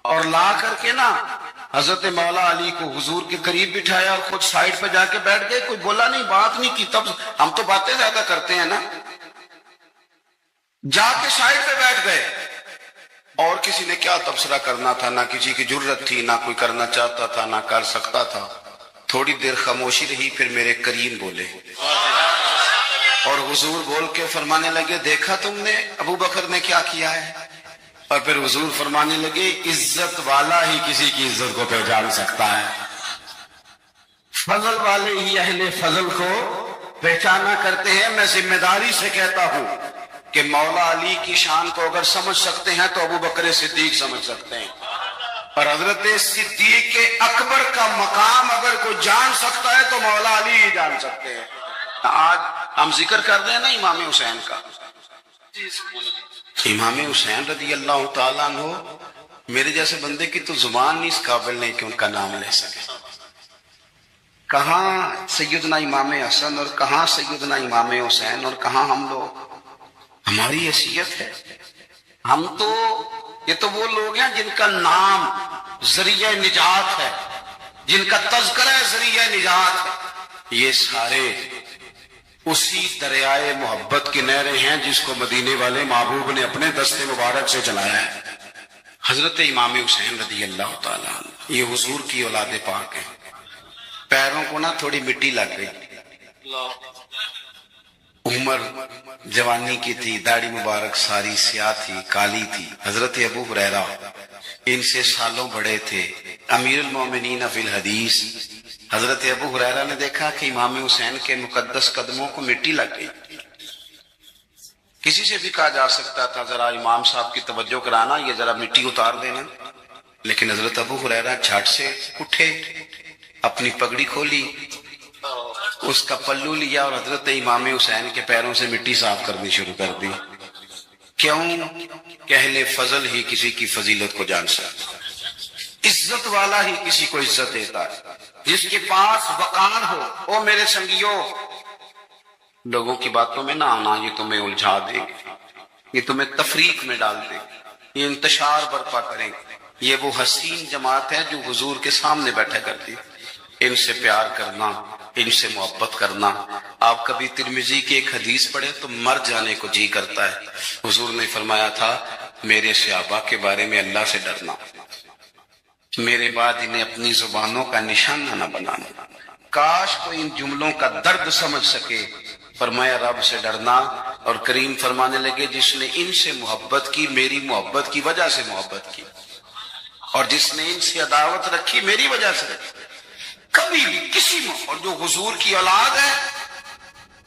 اور لا کر کے نا حضرت مولا علی کو حضور کے قریب بٹھایا اور خود سائیڈ پہ جا کے بیٹھ گئے. کوئی بولا نہیں، بات نہیں کی. تب ہم تو باتیں زیادہ کرتے ہیں نا. جا کے سائیڈ پہ بیٹھ گئے، اور کسی نے کیا تبصرہ کرنا تھا، نہ کسی کی جرت تھی، نہ کوئی کرنا چاہتا تھا، نہ کر سکتا تھا. تھوڑی دیر خاموشی رہی، پھر میرے کریم بولے اور حضور بول کے فرمانے لگے دیکھا تم نے ابو بکر نے کیا کیا ہے. اور پھر حضور فرمانے لگے عزت والا ہی کسی کی عزت کو پہچان سکتا ہے، فضل والے ہی اہل فضل کو پہچانا کرتے ہیں. میں ذمہ داری سے کہتا ہوں کہ مولا علی کی شان کو اگر سمجھ سکتے ہیں تو ابو بکر صدیق سمجھ سکتے ہیں، اور حضرت صدیق اکبر کا مقام اگر کوئی جان سکتا ہے تو مولا علی ہی جان سکتے ہیں. آج ہم ذکر کر رہے ہیں نا امام حسین کا. امام حسین رضی اللہ تعالیٰ عنہ، میرے جیسے بندے کی تو زبان نہیں اس قابل نہیں کہ ان کا نام لے سکے. کہاں سیدنا امام حسن اور کہاں سیدنا امام حسین اور کہاں ہم لوگ. ہماری حیثیت ہے، ہم تو یہ تو وہ لوگ ہیں جن کا نام ذریعہ نجات ہے، جن کا تذکرہ ذریعہ نجات ہے. یہ سارے اسی دریائے محبت کی نہریں ہیں جس کو مدینے والے محبوب نے اپنے دست مبارک سے چلایا ہے. حضرت امام حسین رضی اللہ تعالیٰ عنہ یہ حضور کی اولاد پاک ہیں. پیروں کو نہ تھوڑی مٹی لگ گئی، عمر جوانی کی تھی، داڑھی مبارک ساری سیاہ تھی، کالی تھی. حضرت ابو ہریرہ ان سے سالوں بڑے تھے، امیر المومنین فی الحدیث. حضرت ابو ہریرہ نے دیکھا کہ امام حسین کے مقدس قدموں کو مٹی لگ گئی. کسی سے بھی کہا جا سکتا تھا ذرا امام صاحب کی توجہ کرانا، یہ ذرا مٹی اتار دینا، لیکن حضرت ابو ہریرہ جھٹ سے اٹھے، اپنی پگڑی کھولی، اس کا پلو لیا اور حضرت امام حسین کے پیروں سے مٹی صاف کرنی شروع کر دی. کیوں کہ اہل فضل ہی کسی کی فضیلت کو جان سکتا. عزت والا ہی کسی کو عزت دیتا ہے، جس کے پاس وقار ہو۔ او میرے سنگیوں، لوگوں کی باتوں میں نہ آنا، یہ تمہیں الجھا دیں گے، یہ تمہیں تفریق میں ڈال دیں گے، یہ انتشار برپا کریں گے۔ یہ وہ حسین جماعت ہے جو حضور کے سامنے بیٹھا کرتی، ان سے پیار کرنا، ان سے محبت کرنا۔ آپ کبھی ترمذی کی ایک حدیث پڑھیں تو مر جانے کو جی کرتا ہے۔ حضور نے فرمایا تھا، میرے صحابہ کے بارے میں اللہ سے ڈرنا، میرے بعد انہیں اپنی زبانوں کا نشانہ نہ بنانا۔ کاش کوئی ان جملوں کا درد سمجھ سکے۔ فرمایا رب سے ڈرنا، اور کریم فرمانے لگے جس نے ان سے محبت کی میری محبت کی وجہ سے محبت کی، اور جس نے ان سے عداوت رکھی میری وجہ سے رکھی۔ کبھی بھی کسی میں، اور جو حضور کی اولاد ہے،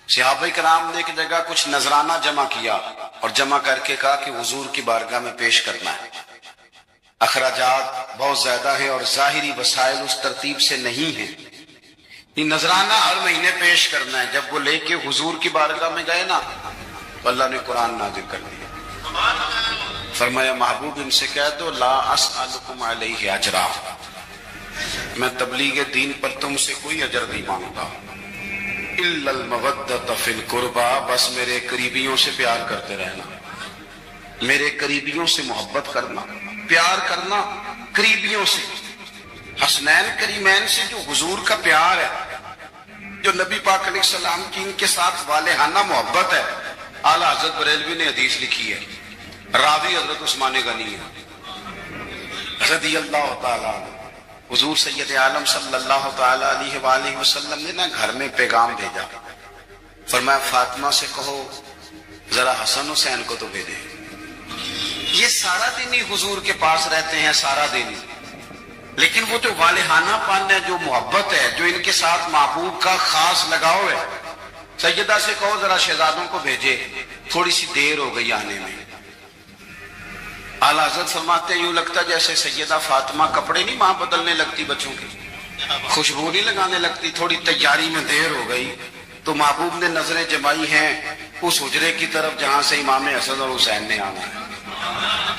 صحابہ کرام نے ایک جگہ کچھ نذرانہ جمع کیا اور جمع کر کے کہا کہ حضور کی بارگاہ میں پیش کرنا ہے۔ اخراجات بہت زیادہ ہیں اور ظاہری وسائل اس ترتیب سے نہیں ہیں، یہ نذرانہ ہر مہینے پیش کرنا ہے۔ جب وہ لے کے حضور کی بارگاہ میں گئے نا تو اللہ نے قرآن نازل کر دیا، فرمایا محبوب ان سے کہہ دو لا اسألکم علیہ اجرا، میں تبلیغ دین پر تم سے کوئی اجر نہیں مانگتا، الا المودۃ فی القربى، بس میرے قریبیوں سے پیار کرتے رہنا، میرے قریبیوں سے محبت کرنا، پیار کرنا قریبیوں سے۔ حسنین کریمین سے جو حضور کا پیار ہے، جو نبی پاک علیہ السلام کی ان کے ساتھ والہانہ محبت ہے۔ اعلیٰ حضرت بریلوی نے حدیث لکھی ہے، راوی حضرت عثمان غنی ہے رضی اللہ تعالیٰ عنہ۔ حضور سید عالم صلی اللہ تعالیٰ علیہ وآلہ وسلم نے نا گھر میں پیغام بھیجا، فرمایا فاطمہ سے کہو ذرا حسن حسین کو تو بھیجے۔ یہ سارا دن ہی حضور کے پاس رہتے ہیں، سارا دن ہی، لیکن وہ جو والہانہ پن ہے، جو محبت ہے، جو ان کے ساتھ محبوب کا خاص لگاؤ ہے، سیدہ سے کہو ذرا شہزادوں کو بھیجے، تھوڑی سی دیر ہو گئی آنے میں۔ اعلیٰ حضرت فرماتے ہیں یوں لگتا جیسے سیدہ فاطمہ کپڑے نہیں ماں بدلنے لگتی بچوں کی، خوشبو نہیں لگانے لگتی، تھوڑی تیاری میں دیر ہو گئی تو محبوب نے نظریں جمائی ہیں اس حجرے کی طرف جہاں سے امام حسن اور حسین نے آنا ہے۔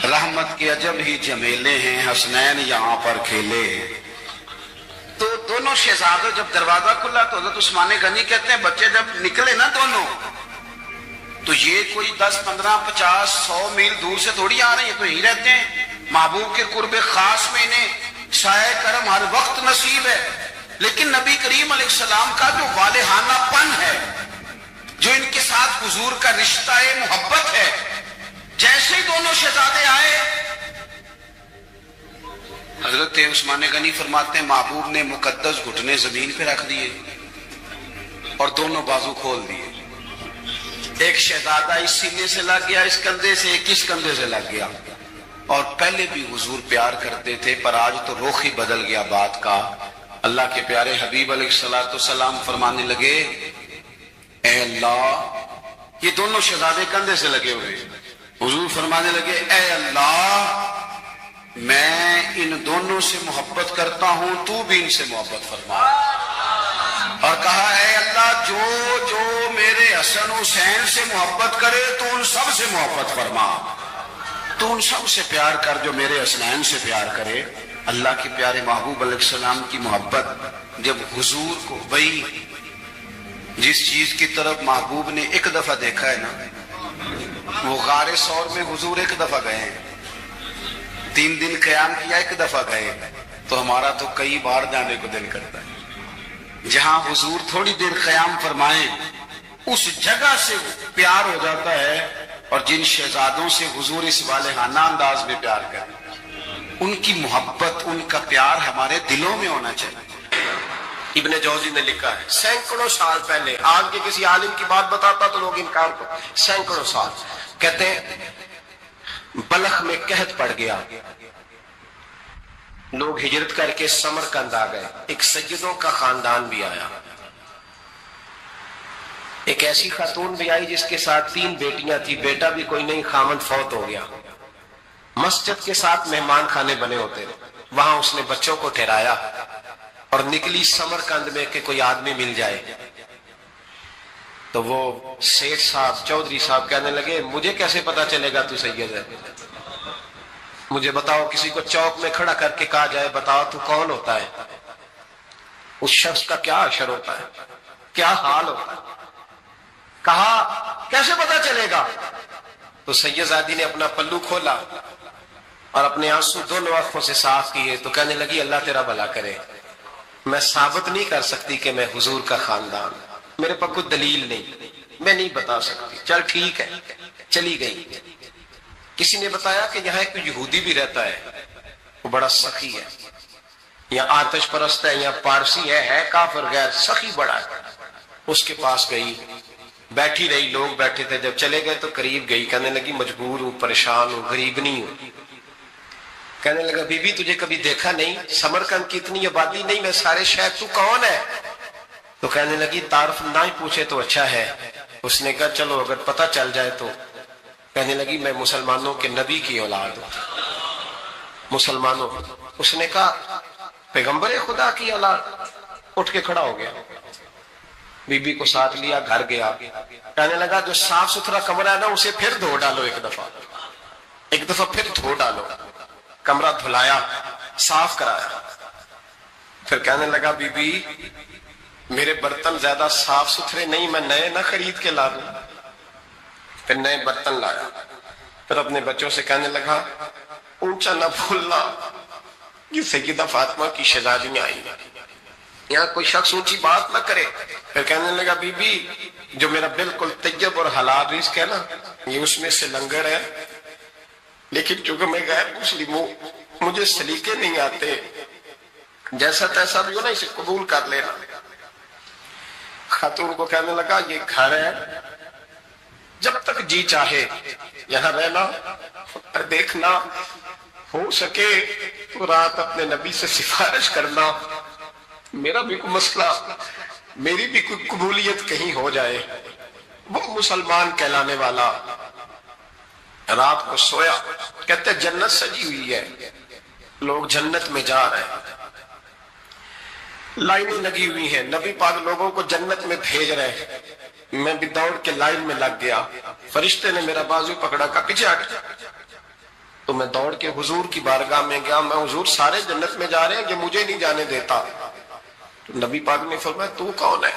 رحمت کے عجب ہی جمیلے ہیں، حسنین یہاں پر کھیلے۔ تو دونوں شہزادوں جب دروازہ کھلا تو حضرت عثمان غنی کہتے ہیں بچے جب نکلے نا دونوں، تو یہ کوئی 10 15 50 100 میل دور سے تھوڑی آ رہے ہیں، تو یہی رہتے ہیں۔ محبوب کے قرب خاص میں انہیں سایہ کرم ہر وقت نصیب ہے، لیکن نبی کریم علیہ السلام کا جو والہانہ پن ہے، جو ان کے ساتھ حضور کا رشتہ محبت ہے، جیسے ہی دونوں شہزادے آئے، حضرت عثمان غنی فرماتے ہیں محبوب نے مقدس گھٹنے زمین پہ رکھ دیے اور دونوں بازو کھول دیے۔ ایک شہزادہ اس سینے سے لگ گیا اس کندھے سے، ایک اس کندھے سے لگ گیا، اور پہلے بھی حضور پیار کرتے تھے پر آج تو رخ ہی بدل گیا بات کا۔ اللہ کے پیارے حبیب علیہ السلام فرمانے لگے اے اللہ، یہ دونوں شہزادے کندھے سے لگے ہوئے، حضور فرمانے لگے اے اللہ میں ان دونوں سے محبت کرتا ہوں، تو بھی ان سے محبت فرما۔ اور کہا اے اللہ جو میرے حسن حسین سے محبت کرے تو ان سب سے محبت فرما، تو ان سب سے پیار کر جو میرے حسنین سے پیار کرے۔ اللہ کے پیارے محبوب علیہ السلام کی محبت جب حضور کو، بھئی جس چیز کی طرف محبوب نے ایک دفعہ دیکھا ہے نا، وہ غار ثور میں حضور ایک دفعہ گئے ہیں، 3 دن قیام کیا ایک دفعہ گئے، تو ہمارا تو کئی بار جانے کو دل کرتا ہے۔ جہاں حضور تھوڑی دیر قیام فرمائیں اس جگہ سے پیار ہو جاتا ہے، اور جن شہزادوں سے حضور اس والہانہ انداز میں پیار کریں، ان کی محبت، ان کا پیار ہمارے دلوں میں ہونا چاہیے۔ ابن جوزی نے لکھا ہے سینکڑوں سال پہلے، آج کے کسی عالم کی بات بتاتا تو لوگ انکار کو، سینکڑوں سال، کہتے ہیں بلخ میں قحط پڑ گیا، لوگ ہجرت کر کے سمرقند آ گئے، ایک سیدوں کا خاندان بھی آیا، ایک ایسی خاتون بھی آئی جس کے ساتھ 3 بیٹیاں تھی، بیٹا بھی کوئی نہیں، خامند فوت ہو گیا۔ مسجد کے ساتھ مہمان خانے بنے ہوتے تھے، وہاں اس نے بچوں کو ٹھہرایا اور نکلی سمرقند میں کہ کوئی آدمی مل جائے۔ تو وہ سیٹھ صاحب، چودھری صاحب کہنے لگے مجھے کیسے پتا چلے گا تو سید ہے؟ مجھے بتاؤ کسی کو چوک میں کھڑا کر کے کہا جائے بتاؤ تو کون ہوتا ہے، اس شخص کا کیا اشر ہوتا ہے، کیا حال ہوتا ہے؟ کہا کیسے پتا چلے گا؟ تو سید زادی نے اپنا پلو کھولا اور اپنے آنسو دونوں آنکھوں سے صاف کیے تو کہنے لگی اللہ تیرا بھلا کرے، میں ثابت نہیں کر سکتی کہ میں حضور کا خاندان، میرے پاس کوئی دلیل نہیں، میں نہیں بتا سکتی۔ چل ٹھیک ہے، چلی گئی۔ کسی نے بتایا کہ یہاں ایک یہودی بھی رہتا ہے، وہ بڑا سخی ہے، یا آتش پرست ہے یا پارسی ہے کافر غیر، سخی بڑا ہے۔ اس کے پاس گئی، بیٹھی رہی، لوگ بیٹھے تھے، جب چلے گئے تو قریب گئی، کہنے لگی مجبور ہوں، پریشان ہوں، غریب نہیں ہوں۔ کہنے لگا بی بی تجھے کبھی دیکھا نہیں، سمرقند کی اتنی آبادی نہیں، میں سارے شہر، تو کون ہے؟ تو کہنے لگی تعارف نہ ہی پوچھے تو اچھا ہے۔ اس نے کہا چلو اگر پتہ چل جائے تو۔ کہنے لگی میں مسلمانوں کے نبی کی اولاد ہوں، مسلمانوں۔ اس نے کہا پیغمبر خدا کی اولاد؟ اٹھ کے کھڑا ہو گیا، بی بی کو ساتھ لیا، گھر گیا، کہنے لگا جو صاف ستھرا کمرہ ہے نا اسے پھر دھو ڈالو، ایک دفعہ پھر دھو ڈالو۔ کمرہ دھلایا، صاف کرایا، پھر کہنے لگا بی بی میرے برتن زیادہ صاف ستھرے نہیں، میں نئے نہ خرید کے لا دوں۔ پھر نئے برتن لایا، پھر اپنے بچوں سے کہنے لگا اونچا نہ بھولنا، یہ سیدہ فاطمہ کی شہزادیاں آئی ہیں، یہاں کوئی شخص اونچی بات نہ کرے۔ پھر کہنے لگا بی بی جو میرا بالکل طیب اور حلال رزق ہے نا یہ اس میں سے لنگر ہے، لیکن چونکہ میں غیر مسلم ہوں مجھے سلیقے نہیں آتے، جیسا تیسا بھی ہو نا اسے قبول کر لینا۔ خاتون کو کہنے لگا یہ گھر ہے، جب تک جی چاہے یہاں رہنا، اور دیکھنا ہو سکے تو رات اپنے نبی سے سفارش کرنا، میرا بھی کوئی مسئلہ، میری بھی کوئی قبولیت کہیں ہو جائے۔ وہ مسلمان کہلانے والا رات کو سویا، کہتے جنت سجی ہوئی ہے، لوگ جنت میں جا رہے ہیں، لائنیں لگی ہوئی ہیں، نبی پاک لوگوں کو جنت میں بھیج رہے ہیں۔ میں بھی دوڑ کے لائن میں لگ گیا، فرشتے نے میرا بازو پکڑا، کہا پیچھے ہٹ۔ تو میں دوڑ کے حضور کی بارگاہ میں گیا، میں حضور سارے جنت میں جا رہے ہیں، یہ مجھے نہیں جانے دیتا۔ تو نبی پاک نے فرمایا تو کون ہے؟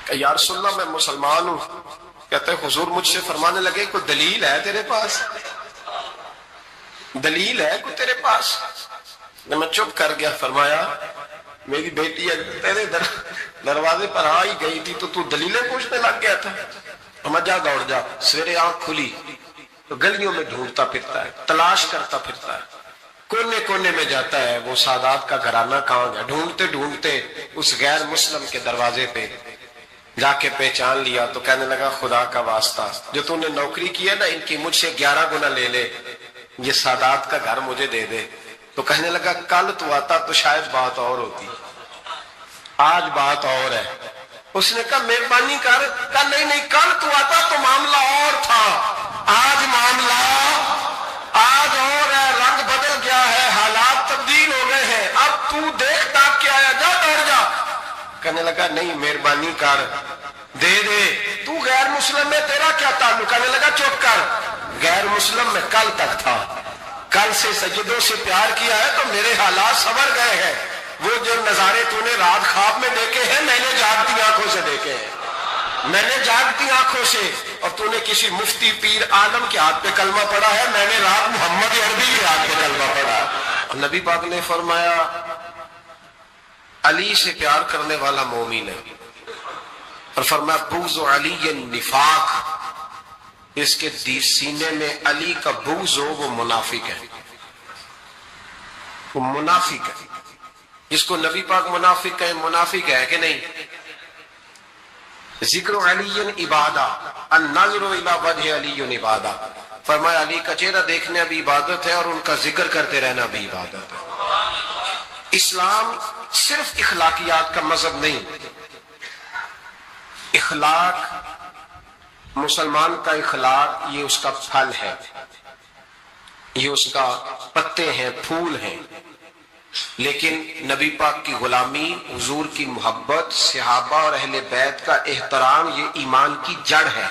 کہ یا رسول اللہ میں مسلمان ہوں۔ کہتے ہیں حضور مجھ سے فرمانے لگے کوئی دلیل ہے تیرے پاس؟ دلیل ہے کوئی تیرے پاس؟ میں چپ کر گیا۔ فرمایا میری بیٹی تیرے دروازے پر آ ہی گئی تھی تو دلیلیں پوچھنے لگ گیا تھا۔ میں جا دوڑ جا، سویرے آنکھ کھلی تو گلیوں میں ڈھونڈتا پھرتا ہے، تلاش کرتا پھرتا ہے، کونے کونے میں جاتا ہے وہ سادات کا گھرانہ کہاں گیا، ڈھونڈتے ڈھونڈتے اس غیر مسلم کے دروازے پہ جا کے پہچان لیا۔ تو کہنے لگا خدا کا واسطہ جو تو نے نوکری کی ہے نا ان کی مجھ سے 11 گنا لے لے، یہ سادات کا گھر مجھے دے دے۔ تو کہنے لگا کل تو آتا تو شاید بات اور ہوتی، آج بات اور ہے۔ اس نے کہا مہربانی کر، کہا نہیں کل تو آتا تو معاملہ اور تھا، آج معاملہ آج اور ہے، رنگ بدل گیا ہے، حالات تبدیل ہو گئے ہیں، اب تو دیکھ تاک کے آیا، جا دوڑ جا۔ کہنے لگا نہیں مہربانی کر دے دے، تو غیر مسلم میں تیرا کیا تعلق؟ کہنے لگا چپ کر، غیر مسلم میں کل تک تھا، کل سے سجدوں سے پیار کیا ہے تو میرے حالات سنور گئے ہیں، وہ جو نظارے تو نے رات خواب میں دیکھے ہیں میں نے جاگتی آنکھوں سے دیکھے ہیں، میں نے جاگتی آنکھوں سے، اور تو نے کسی مفتی پیر عالم کے ہاتھ پہ کلمہ پڑھا ہے، میں نے رات محمد عربی کے ہاتھ پہ کلمہ پڑھا ہے۔ نبی پاک نے فرمایا علی سے پیار کرنے والا مومن ہے، اور فرمایا بغض علی نفاق، اس کے سینے میں علی کا بغض ہو وہ منافق ہے، وہ منافق ہے۔ جس کو نبی پاک منافق کہیں منافق ہے کہ نہیں؟ ذکر علی عبادہ، النظر الی وجہ علی عبادہ، فرمایا علی کا چہرہ دیکھنا بھی عبادت ہے اور ان کا ذکر کرتے رہنا بھی عبادت ہے۔ اسلام صرف اخلاقیات کا مذہب نہیں، اخلاق، مسلمان کا اخلاق یہ اس کا پھل ہے، یہ اس کا پتے ہیں، پھول ہیں، لیکن نبی پاک کی غلامی، حضور کی محبت، صحابہ اور اہل بیت کا احترام یہ ایمان کی جڑ ہے۔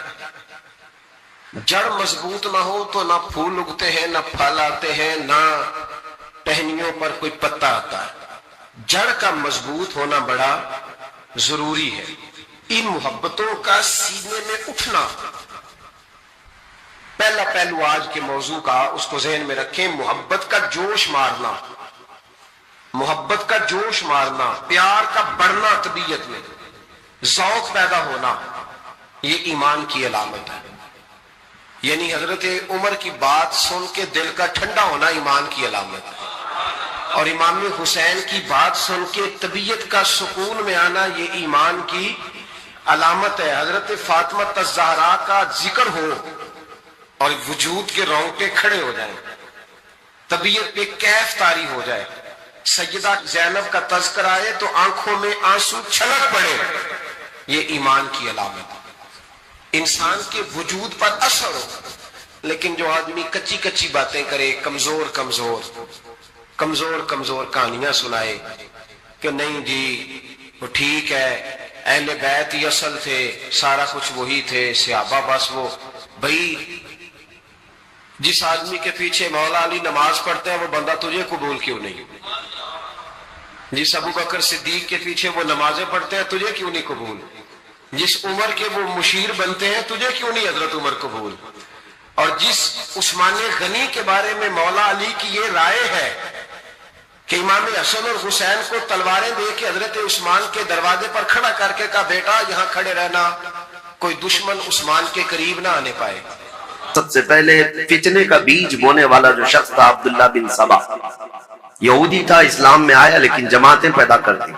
جڑ مضبوط نہ ہو تو نہ پھول اگتے ہیں، نہ پھل آتے ہیں، نہ ٹہنیوں پر کوئی پتا آتا ہے۔ جڑ کا مضبوط ہونا بڑا ضروری ہے۔ ان محبتوں کا سینے میں اٹھنا پہلا پہلو آج کے موضوع کا، اس کو ذہن میں رکھیں۔ محبت کا جوش مارنا، محبت کا جوش مارنا، پیار کا بڑھنا، طبیعت میں ذوق پیدا ہونا، یہ ایمان کی علامت ہے۔ یعنی حضرت عمر کی بات سن کے دل کا ٹھنڈا ہونا ایمان کی علامت ہے، اور امام حسین کی بات سن کے طبیعت کا سکون میں آنا یہ ایمان کی علامت ہے۔ حضرت فاطمہ الزہرا کا ذکر ہو اور وجود کے رونگٹے کھڑے ہو جائیں، طبیعت پہ کیف طاری ہو جائے، سیدہ زینب کا تذکر آئے تو آنکھوں میں آنسو چھلک پڑے، یہ ایمان کی علامت ہے۔ انسان کے وجود پر اثر ہو، لیکن جو آدمی کچی کچی باتیں کرے، کمزور کمزور کمزور کمزور کہانیاں سنائے کہ نہیں جی وہ ٹھیک ہے، اہل بیت ہی اصل تھے، سارا کچھ وہی تھے، صحابہ بس وہ، بھائی جس آدمی کے پیچھے مولا علی نماز پڑھتے ہیں وہ بندہ تجھے قبول کیوں نہیں؟ جس ابو بکر صدیق کے پیچھے وہ نمازیں پڑھتے ہیں تجھے کیوں نہیں قبول؟ جس عمر کے وہ مشیر بنتے ہیں تجھے کیوں نہیں حضرت عمر قبول؟ اور جس عثمان غنی کے بارے میں مولا علی کی یہ رائے ہے کہ امام حسن اور حسین کو تلواریں دے کے حضرت عثمان کے دروازے پر کھڑا کر کے کہا بیٹا یہاں کھڑے رہنا، کوئی دشمن عثمان کے قریب نہ آنے پائے۔ سب سے پہلے فتنے کا بیج بونے والا جو شخص تھا عبداللہ بن سبا، یہودی تھا، اسلام میں آیا لیکن جماعتیں پیدا کر دی۔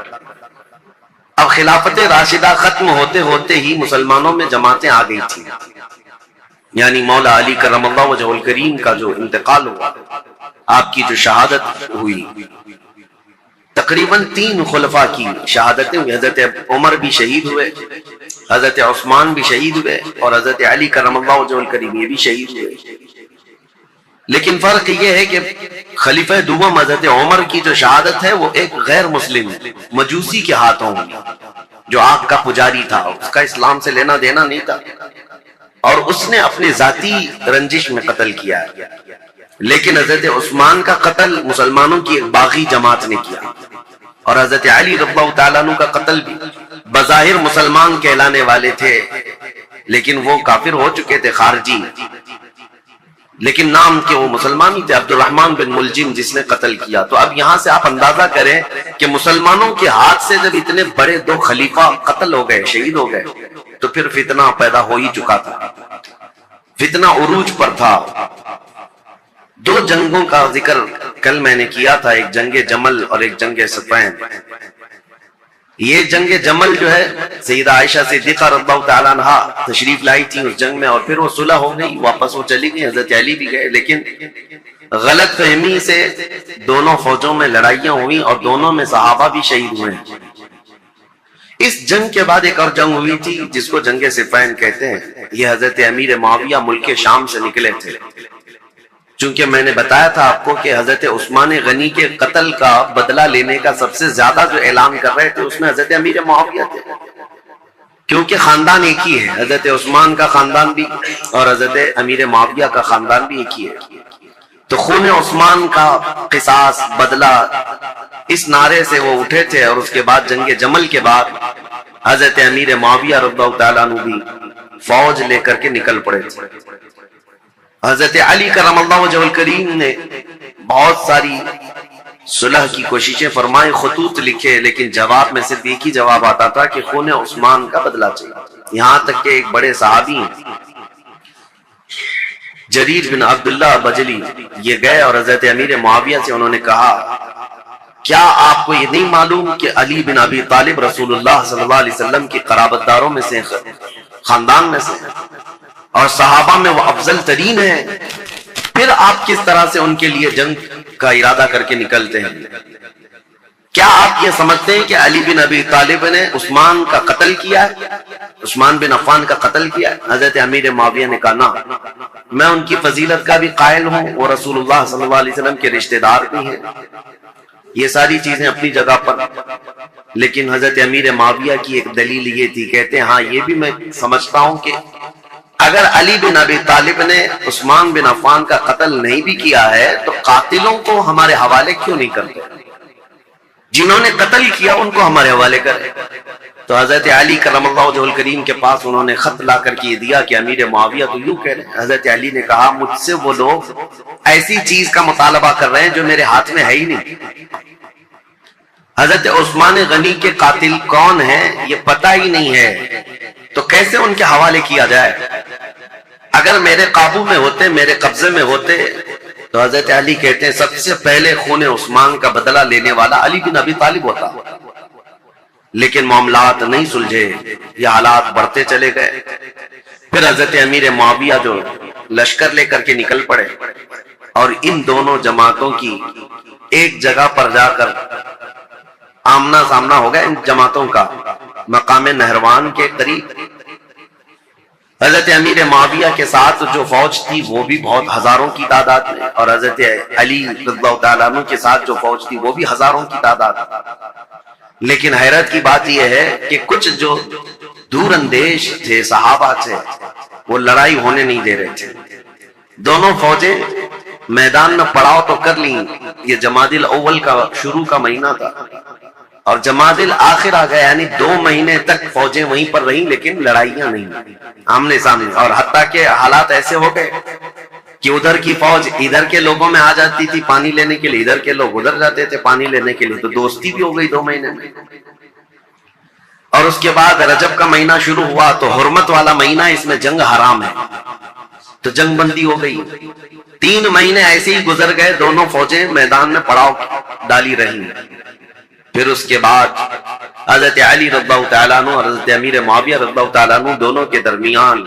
اب خلافت راشدہ ختم ہوتے ہوتے ہی مسلمانوں میں جماعتیں آ گئی تھی، یعنی مولا علی کرم اللہ وجہ الکریم کا جو انتقال ہوا، آپ کی جو شہادت ہوئی، تقریباً 3 خلفاء کی شہادتیں ہوئی۔ حضرت عمر بھی شہید ہوئے، حضرت عثمان بھی شہید ہوئے، اور حضرت علی کرم اللہ وجہ الکریم یہ بھی شہید ہوئے۔ لیکن فرق یہ ہے کہ خلیفہ دوم حضرت عمر کی جو شہادت ہے وہ ایک غیر مسلم مجوسی کے ہاتھوں ہوئی، جو آگ کا پجاری تھا، اس کا اسلام سے لینا دینا نہیں تھا، اور اس نے اپنے ذاتی رنجش میں قتل کیا ہے۔ لیکن حضرت عثمان کا قتل مسلمانوں کی ایک باغی جماعت نے کیا، اور حضرت علی رضی اللہ تعالیٰ عنہ کا قتل بھی بظاہر مسلمان کہلانے والے تھے لیکن وہ کافر ہو چکے تھے، خارجی، لیکن نام کے وہ مسلمان ہی تھے، عبد الرحمن بن ملجم جس نے قتل کیا۔ تو اب یہاں سے آپ اندازہ کریں کہ مسلمانوں کے ہاتھ سے جب اتنے بڑے 2 خلیفہ قتل ہو گئے، شہید ہو گئے، تو پھر فتنہ پیدا ہو ہی چکا تھا، فتنہ عروج پر تھا۔ 2 جنگوں کا ذکر کل میں نے کیا تھا، ایک جنگ جمل اور ایک جنگ صفین۔ یہ جنگ جمل جو ہے سیدہ عائشہ صدیقہ رضی اللہ تعالیٰ عنہ تشریف لائی تھی اس جنگ میں، اور پھر وہ صلح ہو گئی، واپس وہ چلی گئی، حضرت علی بھی گئے، لیکن غلط فہمی سے دونوں فوجوں میں لڑائیاں ہوئی اور دونوں میں صحابہ بھی شہید ہوئے۔ اس جنگ کے بعد ایک اور جنگ ہوئی تھی جس کو جنگ صفین کہتے ہیں۔ یہ حضرت امیر معاویہ ملک شام سے نکلے تھے، چونکہ میں نے بتایا تھا آپ کو کہ حضرت عثمان غنی کے قتل کا بدلہ لینے کا سب سے زیادہ جو اعلان کر رہے تھے اس میں حضرت امیر معاویہ تھے، کیونکہ خاندان ایک ہی ہے، حضرت عثمان کا خاندان بھی اور حضرت امیر معاویہ کا خاندان بھی ایک ہی ہے۔ تو خون عثمان کا قصاص، بدلہ، اس نعرے سے وہ اٹھے تھے، اور اس کے بعد جنگ جمل کے بعد حضرت امیر معاویہ رضی اللہ تعالیٰ عنہ بھی فوج لے کر کے نکل پڑے تھے۔ حضرت علی کرم اللہ وجہ الکریم نے بہت ساری صلح کی کوششیں فرمائیں، خطوط لکھے، لیکن جواب میں صرف ایک ہی جواب آتا تھا کہ خون عثمان کا بدلہ چاہیے۔ یہاں تک کہ ایک بڑے صحابی ہیں جریر بن عبداللہ بجلی، یہ گئے اور حضرت امیر معاویہ سے انہوں نے کہا کیا آپ کو یہ نہیں معلوم کہ علی بن ابی طالب رسول اللہ صلی اللہ علیہ وسلم کی قرابت داروں میں سے، خاندان میں سے، اور صحابہ میں وہ افضل ترین ہیں، پھر آپ کس طرح سے ان کے لیے جنگ کا ارادہ کر کے نکلتے ہیں؟ کیا آپ یہ سمجھتے ہیں کہ علی بن ابی طالب نے عثمان کا قتل کیا ہے، عثمان بن عفان کا قتل کیا ہے؟ حضرت امیر معاویہ نے کہا نہ، میں ان کی فضیلت کا بھی قائل ہوں، وہ رسول اللہ صلی اللہ علیہ وسلم کے رشتہ دار بھی ہیں، یہ ساری چیزیں اپنی جگہ پر، لیکن حضرت امیر معاویہ کی ایک دلیل یہ تھی، کہتے ہیں ہاں یہ بھی میں سمجھتا ہوں کہ اگر علی بن ابی طالب نے عثمان بن عفان کا قتل نہیں بھی کیا ہے تو قاتلوں کو ہمارے حوالے کیوں نہیں کرتے؟ جنہوں نے قتل کیا ان کو ہمارے حوالے کرے۔ تو حضرت علی کرم اللہ وجہہ الکریم کے پاس انہوں نے خط لا کر کے دیا کہ امیر معاویہ تو یوں کہہ رہے ہیں۔ حضرت علی نے کہا مجھ سے وہ لوگ ایسی چیز کا مطالبہ کر رہے ہیں جو میرے ہاتھ میں ہے ہی نہیں۔ حضرت عثمان غنی کے قاتل کون ہیں یہ پتہ ہی نہیں ہے، تو کیسے ان کے حوالے کیا جائے؟ اگر میرے قابو میں ہوتے، میرے قبضے میں ہوتے، تو حضرت علی کہتے ہیں سب سے پہلے خون عثمان کا بدلہ لینے والا علی بن ابی طالب ہوتا، لیکن معاملات نہیں سلجھے، یہ حالات بڑھتے چلے گئے۔ پھر حضرت امیر معاویہ جو لشکر لے کر کے نکل پڑے اور ان دونوں جماعتوں کی ایک جگہ پر جا کر آمنا سامنا ہو گیا ان جماعتوں کا مقام نہروان کے قریب۔ حضرت امیر معاویہ کے ساتھ جو فوج تھی وہ بھی بہت ہزاروں کی تعداد میں، اور حضرت علی رضی اللہ تعالیٰ عنہ کے ساتھ جو فوج تھی وہ بھی ہزاروں کی تعداد۔ لیکن حیرت کی بات یہ ہے کہ کچھ جو دور اندیش تھے صحابہ تھے وہ لڑائی ہونے نہیں دے رہے تھے۔ دونوں فوجیں میدان میں پڑاؤ تو کر لیں، یہ جمادی الاول کا شروع کا مہینہ تھا اور جمادی الاخر آ گیا، یعنی 2 مہینے تک فوجیں وہیں پر رہیں لیکن لڑائیاں نہیں آمنے سامنے، اور حتیٰ کہ حالات ایسے ہو گئے کہ ادھر کی فوج ادھر کے لوگوں میں آ جاتی تھی پانی لینے کے لیے، ادھر کے لوگ ادھر جاتے تھے پانی لینے کے لیے، تو دوستی بھی ہو گئی 2 مہینے میں۔ اور اس کے بعد رجب کا مہینہ شروع ہوا تو حرمت والا مہینہ، اس میں جنگ حرام ہے تو جنگ بندی ہو گئی۔ 3 مہینے ایسے ہی گزر گئے، دونوں فوجیں میدان میں پڑاؤ ڈالی رہیں۔ پھر اس کے بعد حضرت علی رضی اللہ تعالیٰ عنہ اور حضرت امیر معاویہ رضی اللہ تعالیٰ عنہ دونوں کے درمیان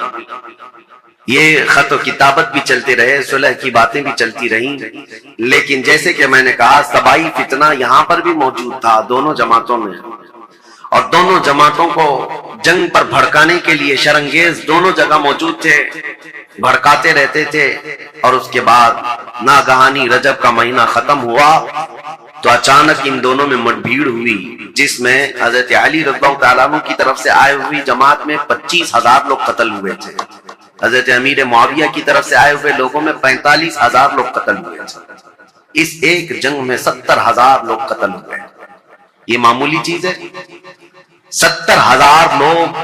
یہ خط و کتابت بھی چلتے رہے، صلح کی باتیں بھی چلتی رہیں، لیکن جیسے کہ میں نے کہا سبائی فتنہ یہاں پر بھی موجود تھا دونوں جماعتوں میں، اور دونوں جماعتوں کو جنگ پر بھڑکانے کے لیے شرنگیز دونوں جگہ موجود تھے، بھڑکاتے رہتے تھے۔ اور اس کے بعد ناگہانی رجب کا مہینہ ختم ہوا تو اچانک ان دونوں میں مٹ بھیڑ ہوئی، جس میں حضرت علی رضی اللہ تعالیٰ عنہ کی طرف سے آئے ہوئی جماعت میں 25,000 لوگ قتل ہوئے تھے، حضرت امیر معاویہ کی طرف سے آئے ہوئے لوگوں میں 45,000 لوگ قتل ہوئے تھے۔ اس ایک جنگ میں 70,000 لوگ قتل ہوئے، یہ معمولی چیز ہے؟ 70,000 لوگ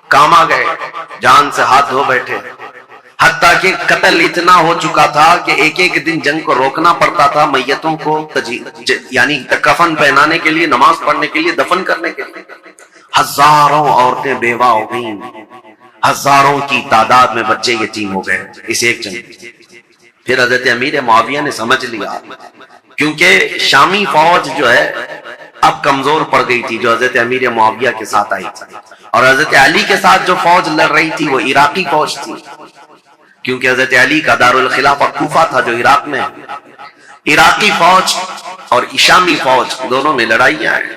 کاما گئے، جان سے ہاتھ دھو بیٹھے، حتیٰ کہ قتل اتنا ہو چکا تھا کہ ایک ایک دن جنگ کو روکنا پڑتا تھا میتوں کو یعنی کفن پہنانے کے لیے، نماز پڑھنے کے لیے، دفن کرنے کے لیے۔ ہزاروں عورتیں بیوہ ہو گئیں، ہزاروں کی تعداد میں بچے یتیم ہو گئے اس ایک جنگ۔ پھر حضرت امیر معاویہ نے سمجھ لیا، کیونکہ شامی فوج جو ہے اب کمزور پڑ گئی تھی جو حضرت امیر معاویہ کے ساتھ آئی تھی، اور حضرت علی کے ساتھ جو فوج لڑ رہی تھی وہ عراقی فوج تھی، کیونکہ حضرت علی کا دارالخلافہ کوفہ تھا جو عراق میں ہے۔ عراقی فوج اور شامی فوج دونوں میں لڑائیاں ہیں،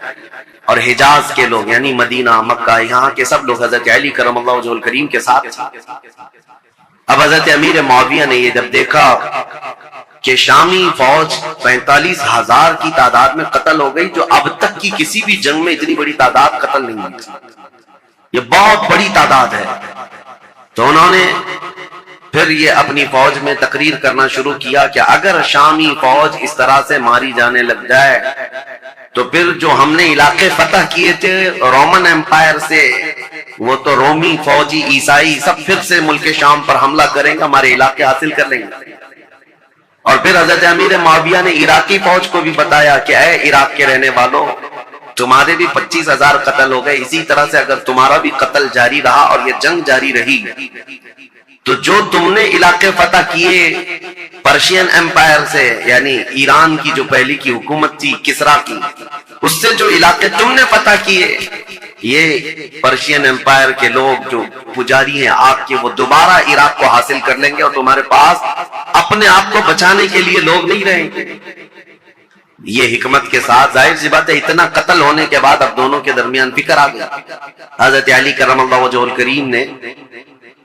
اور حجاز کے لوگ یعنی مدینہ، مکہ، یہاں کے سب لوگ حضرت علی کرم اللہ وجہہ الکریم کے ساتھ تھے۔ اب حضرت امیر معاویہ نے یہ جب دیکھا کہ شامی فوج 45,000 کی تعداد میں قتل ہو گئی، جو اب تک کی کسی بھی جنگ میں اتنی بڑی تعداد قتل نہیں ہوئی تھی، یہ بہت بڑی تعداد ہے، تو انہوں نے پھر یہ اپنی فوج میں تقریر کرنا شروع کیا کہ اگر شامی فوج اس طرح سے ماری جانے لگ جائے تو پھر جو ہم نے علاقے فتح کیے تھے رومن امپائر سے، وہ تو رومی فوجی عیسائی سب پھر سے ملک شام پر حملہ کریں گے، ہمارے علاقے حاصل کر لیں گے۔ اور پھر حضرت امیر معاویہ نے عراقی فوج کو بھی بتایا کہ اے عراق کے رہنے والوں، تمہارے بھی 25,000 قتل ہو گئے، اسی طرح سے اگر تمہارا بھی قتل جاری رہا اور یہ جنگ جاری رہی تو جو تم نے علاقے فتح کیے پرشین امپائر سے، یعنی ایران کی جو پہلی کی حکومت تھی کسرا کی، اس سے جو علاقے تم نے فتح کیے، یہ پرشین امپائر کے لوگ جو پجاری ہیں آگ کے، وہ دوبارہ عراق کو حاصل کر لیں گے اور تمہارے پاس اپنے آپ کو بچانے کے لیے لوگ نہیں رہیں گے۔ یہ حکمت کے ساتھ، ظاہر سی بات ہے اتنا قتل ہونے کے بعد اب دونوں کے درمیان فکر آ گیا۔ حضرت علی کرم اللہ وجہہ الکریم نے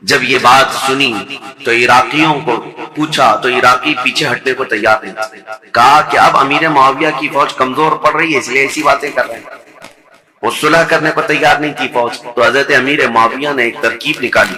جب یہ بات سنی تو عراقیوں کو پوچھا تو عراقی پیچھے ہٹنے کو تیار نہیں تھے، کہا کہ اب امیر معاویہ کی فوج کمزور پڑ رہی ہے اس لیے ایسی باتیں کر رہے ہیں، وہ صلح کرنے کو تیار نہیں تھی فوج۔ تو حضرت امیر معاویہ نے ایک ترکیب نکالی،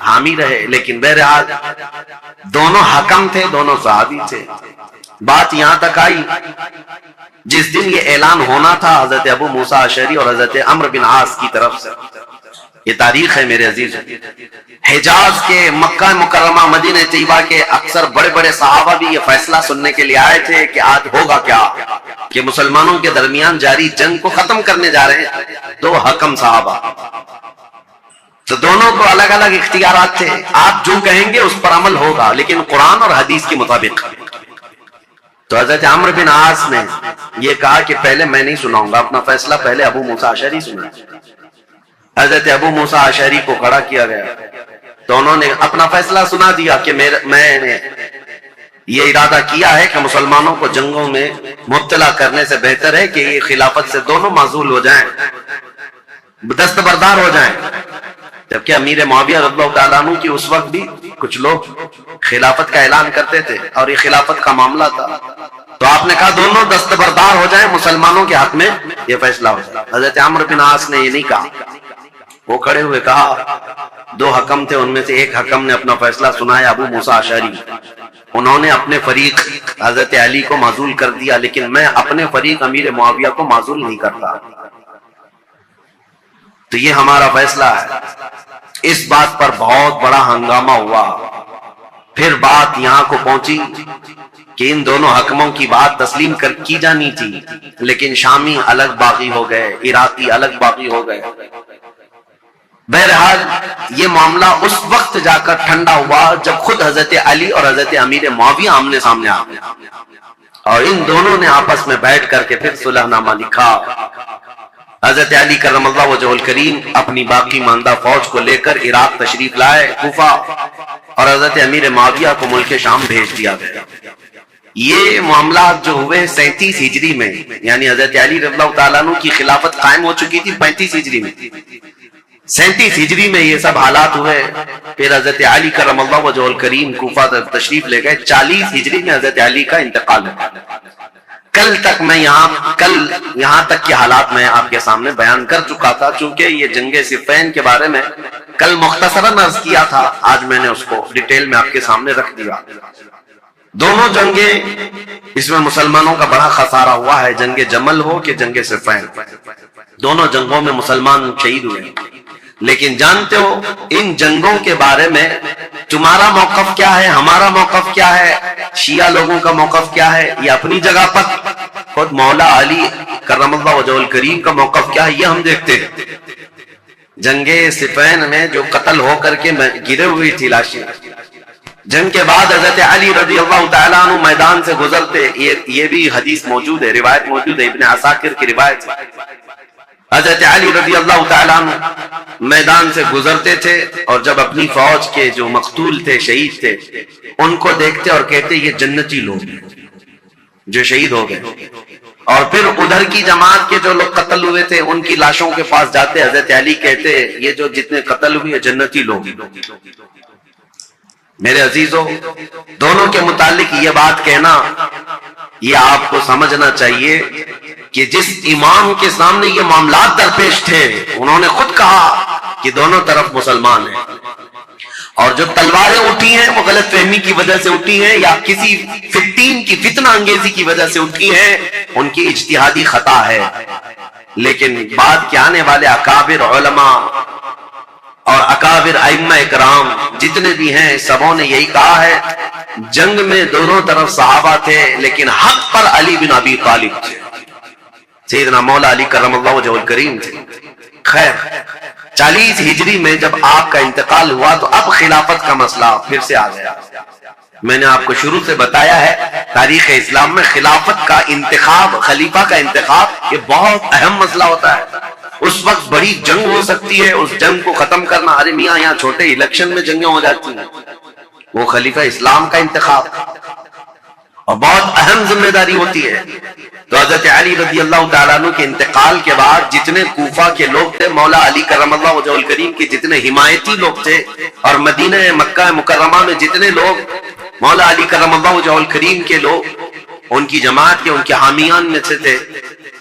حامی رہے، لیکن بہرحال دونوں حکم تھے، دونوں صحابی تھے۔ بات یہاں تک آئی جس دن یہ اعلان ہونا تھا حضرت ابو موسیٰ اشعری اور حضرت عمرو بن عاص کی طرف سے، یہ تاریخ ہے میرے عزیز، حجاز کے، مکہ مکرمہ، مدینہ طیبہ کے اکثر بڑے بڑے صحابہ بھی یہ فیصلہ سننے کے لیے آئے تھے کہ آج ہوگا کیا، کہ مسلمانوں کے درمیان جاری جنگ کو ختم کرنے جا رہے ہیں دو حکم صحابہ۔ تو دونوں کو الگ الگ اختیارات تھے، آپ جو کہیں گے اس پر عمل ہوگا لیکن قرآن اور حدیث کے مطابق۔ تو حضرت عمرو بن عاص نے یہ کہا کہ پہلے میں نہیں سناؤں گا، اپنا فیصلہ پہلے ابو موسیٰ اشعری سنا۔ حضرت ابو موسیٰ اشعری کو کھڑا کیا گیا تو انہوں نے اپنا فیصلہ سنا دیا کہ میں نے یہ ارادہ کیا ہے کہ مسلمانوں کو جنگوں میں مبتلا کرنے سے بہتر ہے کہ یہ خلافت سے دونوں معزول ہو جائیں، دستبردار ہو جائیں۔ جبکہ امیر معاویہ رضی اللہ تعالیٰ عنہ کی اس وقت بھی کچھ لوگ خلافت کا اعلان کرتے تھے اور یہ خلافت کا معاملہ تھا، تو آپ نے کہا دونوں دستبردار ہو جائیں، مسلمانوں کے حق میں یہ فیصلہ ہو جائے۔ حضرت عمرو بن عاص نے یہ نہیں کہا، وہ کھڑے ہوئے کہا، دو حکم تھے، ان میں سے ایک حکم نے اپنا فیصلہ سنایا ابو موسیٰ اشعری، انہوں نے اپنے فریق حضرت علی کو معزول کر دیا، لیکن میں اپنے فریق امیر معاویہ کو معزول نہیں کرتا، تو یہ ہمارا فیصلہ ہے۔ اس بات پر بہت بڑا ہنگامہ ہوا۔ پھر بات یہاں کو پہنچی کہ ان دونوں حکموں کی بات تسلیم کی جانی تھی، لیکن شامی الگ باغی ہو گئے، عراقی الگ باغی ہو گئے۔ بہرحال یہ معاملہ اس وقت جا کر ٹھنڈا ہوا جب خود حضرت علی اور حضرت امیر معاویہ آمنے سامنے آ گئے، اور ان دونوں نے آپس میں بیٹھ کر کے پھر صلح نامہ لکھا۔ حضرت علی کرم اللہ وجہہ الکریم اپنی باقی ماندہ فوج کو لے کر عراق تشریف لائے، کوفہ، اور حضرت امیر معاویہ کو ملک شام بھیج دیا گیا۔ یہ معاملات جو ہوئے 37 ہجری میں، یعنی حضرت علی رضی اللہ تعالیٰ عنہ کی خلافت قائم ہو چکی تھی 35 ہجری میں، 37 ہجری میں یہ سب حالات ہوئے۔ پھر حضرت علی کرم اللہ وجہہ الکریم کوفہ تشریف لے گئے، 40 ہجری میں حضرت علی کا انتقال ہوا۔ کل یہاں تک کے حالات میں آپ کے سامنے بیان کر چکا تھا، چونکہ یہ جنگ صفین کے بارے میں کل مختصراً عرض کیا تھا، آج میں نے اس کو ڈیٹیل میں آپ کے سامنے رکھ دیا۔ دونوں جنگیں، اس میں مسلمانوں کا بڑا خسارہ ہوا ہے، جنگ جمل ہو کہ جنگ صفین، دونوں جنگوں میں مسلمان شہید ہوئے۔ لیکن جانتے ہو ان جنگوں کے بارے میں تمہارا موقف کیا ہے، ہمارا موقف کیا ہے، شیعہ لوگوں کا موقف کیا ہے، یہ اپنی جگہ پر، خود مولا علی کرم اللہ وجہہ الکریم کا موقف کیا ہے یہ ہم دیکھتے ہیں۔ جنگ صفین میں جو قتل ہو کر کے گرے ہوئی تھی لاشیں، جنگ کے بعد حضرت علی رضی اللہ تعالیٰ عنہ میدان سے گزرتے، یہ بھی حدیث موجود ہے، روایت موجود ہے، ابن عساکر کی روایت ہے۔ حضرت علی رضی اللہ تعالیٰ عنہ میدان سے گزرتے تھے، اور جب اپنی فوج کے جو مقتول تھے، شہید تھے، ان کو دیکھتے اور کہتے یہ جنتی لوگ جو شہید ہو گئے، اور پھر ادھر کی جماعت کے جو لوگ قتل ہوئے تھے ان کی لاشوں کے پاس جاتے، حضرت علی کہتے یہ جو جتنے قتل ہوئے جنتی لوگ۔ میرے عزیزوں، دونوں کے متعلق یہ بات کہنا، یہ آپ کو سمجھنا چاہیے کہ جس امام کے سامنے یہ معاملات درپیش تھے، انہوں نے خود کہا کہ دونوں طرف مسلمان ہیں، اور جو تلواریں اٹھی ہیں وہ غلط فہمی کی وجہ سے اٹھی ہیں یا کسی فتین کی فتنہ انگیزی کی وجہ سے اٹھی ہیں، ان کی اجتہادی خطا ہے۔ لیکن بعد کے آنے والے اکابر علماء اور اکابر ائمہ اکرام جتنے بھی ہیں، سبوں نے یہی کہا ہے جنگ میں دونوں طرف صحابہ تھے، لیکن حق پر علی بن ابی طالب تھے، سیدنا مولا علی کرم اللہ وجہہ الکریم تھے۔ خیر، 40 ہجری میں جب آپ کا انتقال ہوا تو اب خلافت کا مسئلہ پھر سے آ گیا۔ میں نے آپ کو شروع سے بتایا ہے، تاریخ اسلام میں خلافت کا انتخاب، خلیفہ کا انتخاب، یہ بہت اہم مسئلہ ہوتا ہے۔ اس وقت بڑی جنگ ہو سکتی ہے، اس جنگ کو ختم کرنا، ارے میاں یہاں چھوٹے الیکشن میں جنگیں ہو جاتی ہیں، وہ خلیفہ اسلام کا انتخاب اور بہت اہم ذمہ داری ہوتی ہے۔ تو حضرت علی رضی اللہ تعالیٰ عنہ کے انتقال کے بعد جتنے کوفہ کے لوگ تھے، مولا علی کرم اللہ وجہہ الکریم کے جتنے حمایتی لوگ تھے، اور مدینہ مکہ مکرمہ میں جتنے لوگ مولا علی کرم اللہ وجہہ الکریم کے لوگ ان کی جماعت کے، ان کے حامیان میں سے تھے،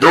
2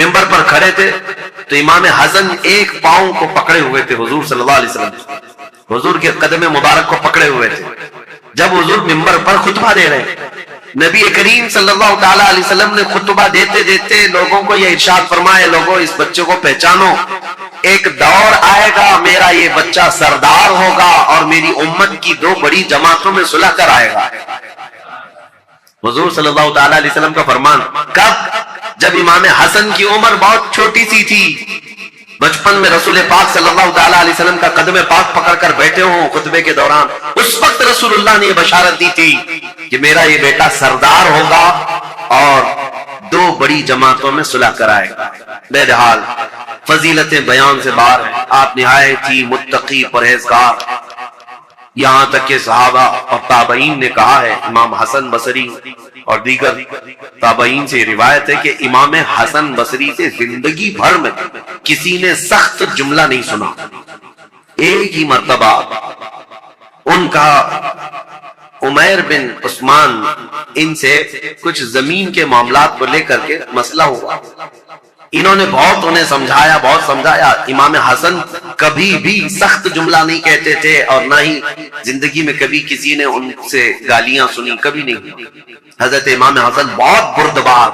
ممبر پر کھڑے تھے تو امام حسن ایک پاؤں کو پکڑے ہوئے تھے حضور صلی اللہ علیہ وسلم، حضور کے قدم مبارک کو پکڑے ہوئے تھے جب حضور ممبر پر خطبہ دے رہے ہیں۔ نبی کریم صلی اللہ تعالی علیہ وسلم نے خطبہ دیتے دیتے لوگوں کو یہ ارشاد فرمایا، لوگوں اس بچے کو پہچانو، ایک دور آئے گا میرا یہ بچہ سردار ہوگا اور میری امت کی دو بڑی جماعتوں میں صلح کر آئے گا۔ حضور صلی اللہ تعالی علیہ وسلم کا فرمان کب؟ جب امام حسن کی عمر بہت چھوٹی سی تھی، بچپن میں رسول پاک صلی اللہ تعالی علیہ وسلم کا قدم پاک پکڑ کر بیٹھے ہوں خطبے کے دوران، اس وقت رسول اللہ نے یہ بشارت دی تھی کہ میرا یہ بیٹا سردار ہوگا اور دو بڑی جماعتوں میں صلح کرائے گا۔ بہرحال فضیلتیں بیان سے باہر ہیں، آپ نہایت ہی متقی پرہیزگار، یہاں تک کہ صحابہ اور تابعین نے کہا ہے، امام حسن بصری اور دیگر تابعین سے روایت ہے کہ امام حسن بصری سے زندگی بھر میں کسی نے سخت جملہ نہیں سنا۔ ایک ہی مرتبہ ان کا عمیر بن عثمان ان سے کچھ زمین کے معاملات کو لے کر کے مسئلہ ہوا، انہوں نے بہت انہیں سمجھایا، بہت سمجھایا۔ امام حسن کبھی بھی سخت جملہ نہیں کہتے تھے اور نہ ہی زندگی میں کبھی کسی نے ان سے گالیاں سنی، کبھی نہیں۔ حضرت امام حسن بہت بردبار،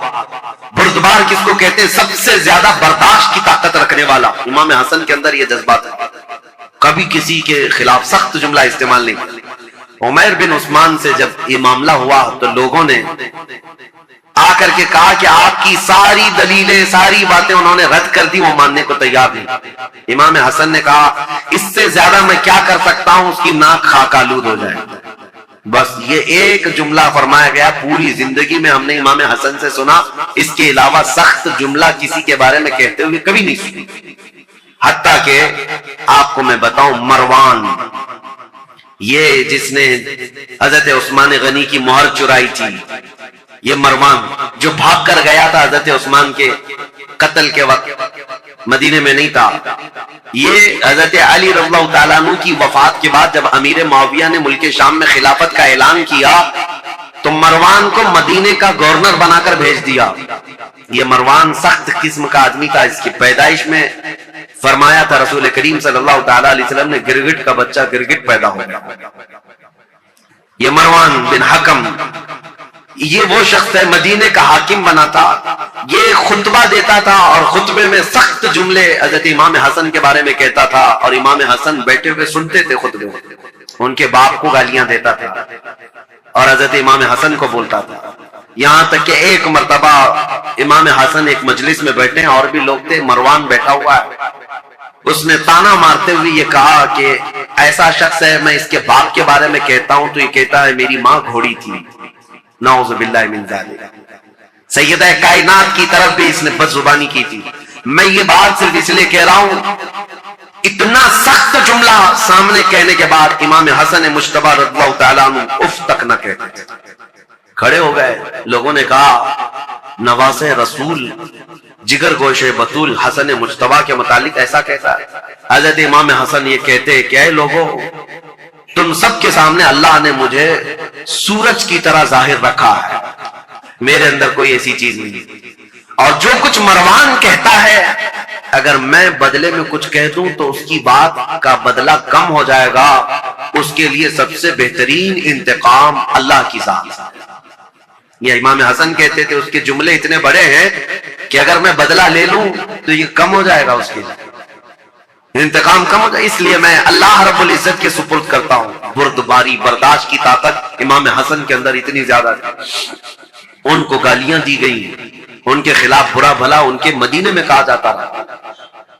بردبار کس کو کہتے ہیں؟ سب سے زیادہ برداشت کی طاقت رکھنے والا، امام حسن کے اندر یہ جذبات ہے، کبھی کسی کے خلاف سخت جملہ استعمال نہیں۔ عمیر بن عثمان سے جب یہ معاملہ ہوا تو لوگوں نے آ کر کے کہا کہ آپ کی ساری دلیلیں، ساری باتیں انہوں نے رد کر دی، وہ ماننے کو تیار نہیں۔ امام حسن نے کہا اس سے زیادہ میں کیا کر سکتا ہوں، اس کی ناک خاک آلود ہو جائے۔ بس یہ ایک جملہ فرمایا گیا، پوری زندگی میں ہم نے امام حسن سے سنا، اس کے علاوہ سخت جملہ کسی کے بارے میں کہتے ہوئے کبھی نہیں سنی۔ حتیٰ کہ آپ کو میں بتاؤں، مروان یہ جس نے حضرت عثمان غنی کی مہر چرائی تھی، یہ مروان جو بھاگ کر گیا تھا حضرت عثمان کے قتل کے وقت، مدینے میں نہیں تھا، یہ حضرت علی رضی اللہ تعالیٰ عنہ کی وفات کے بعد جب امیر معاویہ نے ملک شام میں خلافت کا اعلان کیا تو مروان کو مدینے کا گورنر بنا کر بھیج دیا۔ یہ مروان سخت قسم کا آدمی تھا، اس کی پیدائش میں فرمایا تھا رسول کریم صلی اللہ تعالیٰ علیہ وسلم نے، گرگٹ کا بچہ گرگٹ پیدا ہو گیا۔ یہ مروان بن حکم یہ وہ شخص ہے، مدینے کا حاکم بنا تھا، یہ خطبہ دیتا تھا اور خطبے میں سخت جملے حضرت امام حسن کے بارے میں کہتا تھا، اور امام حسن بیٹھے ہوئے سنتے تھے خطبے میں، ان کے باپ کو گالیاں دیتا تھا اور حضرت امام حسن کو بولتا تھا۔ یہاں تک کہ ایک مرتبہ امام حسن ایک مجلس میں بیٹھے ہیں اور بھی لوگ تھے، مروان بیٹھا ہوا ہے، اس نے تانا مارتے ہوئے یہ کہا کہ ایسا شخص ہے، میں اس کے باپ کے بارے میں کہتا ہوں تو یہ کہتا ہے میری ماں گھوڑی تھی، نعوذ باللہ من ذالک۔ سیدہ کائنات کی طرف بھی اس نے بد زبانی کی تھی۔ میں یہ بات صرف اس لیے کہہ رہا ہوں، اتنا سخت جملہ سامنے کہنے کے بعد امام حسن مجتبی رضی اللہ تعالیٰ عنہ اف تک نہ کہتے تھے۔ کھڑے ہو گئے، لوگوں نے کہا نواز رسول جگر گوشے بطول حسن مجتبی کے متعلق ایسا کہتا ہے۔ حضرت امام حسن یہ کہتے کہ اے لوگوں، تم سب کے سامنے اللہ نے مجھے سورج کی طرح ظاہر رکھا ہے، میرے اندر کوئی ایسی چیز نہیں، اور جو کچھ مروان کہتا ہے اگر میں بدلے میں کچھ کہہ دوں تو اس کی بات کا بدلہ کم ہو جائے گا، اس کے لیے سب سے بہترین انتقام اللہ کی ذات ہے۔ یہ امام حسن کہتے تھے اس کے جملے اتنے بڑے ہیں کہ اگر میں بدلہ لے لوں تو یہ کم ہو جائے گا، اس کے لیے انتقام کم ہو جائے، اس لیے میں اللہ رب العزت کے سپرد کرتا ہوں۔ بردباری، برداشت کی طاقت امام حسن کے اندر اتنی زیادہ تھی۔ ان کو گالیاں دی گئی، ان کے خلاف برا بھلا ان کے مدینے میں کہا جاتا رہا۔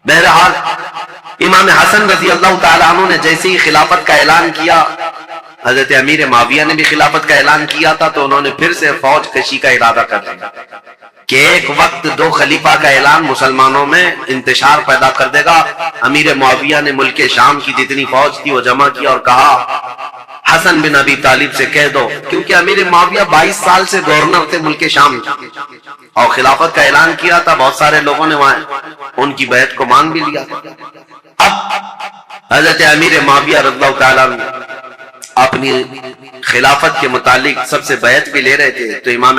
بہرحال امام حسن رضی اللہ تعالیٰ عنہ نے جیسے ہی خلافت کا اعلان کیا، حضرت امیر معاویہ نے بھی خلافت کا اعلان کیا تھا، تو انہوں نے پھر سے فوج کشی کا ارادہ کر دیا کہ ایک وقت دو خلیفہ کا اعلان مسلمانوں میں انتشار پیدا کر دے گا۔ امیر معاویہ نے ملک شام کی جتنی فوج تھی وہ جمع کی اور کہا حسن بن ابی طالب سے کہہ دو، کیونکہ امیر معاویہ 22 سال سے گورنر تھے ملک شام اور خلافت کا اعلان کیا تھا، بہت سارے لوگوں نے وہاں ان کی بیعت کو مان بھی لیا۔ اب حضرت امیر معاویہ رضی اللہ تعالیٰ اپنی خلافت کے متعلق سب سے بیعت بھی لے رہے تھے، تو امام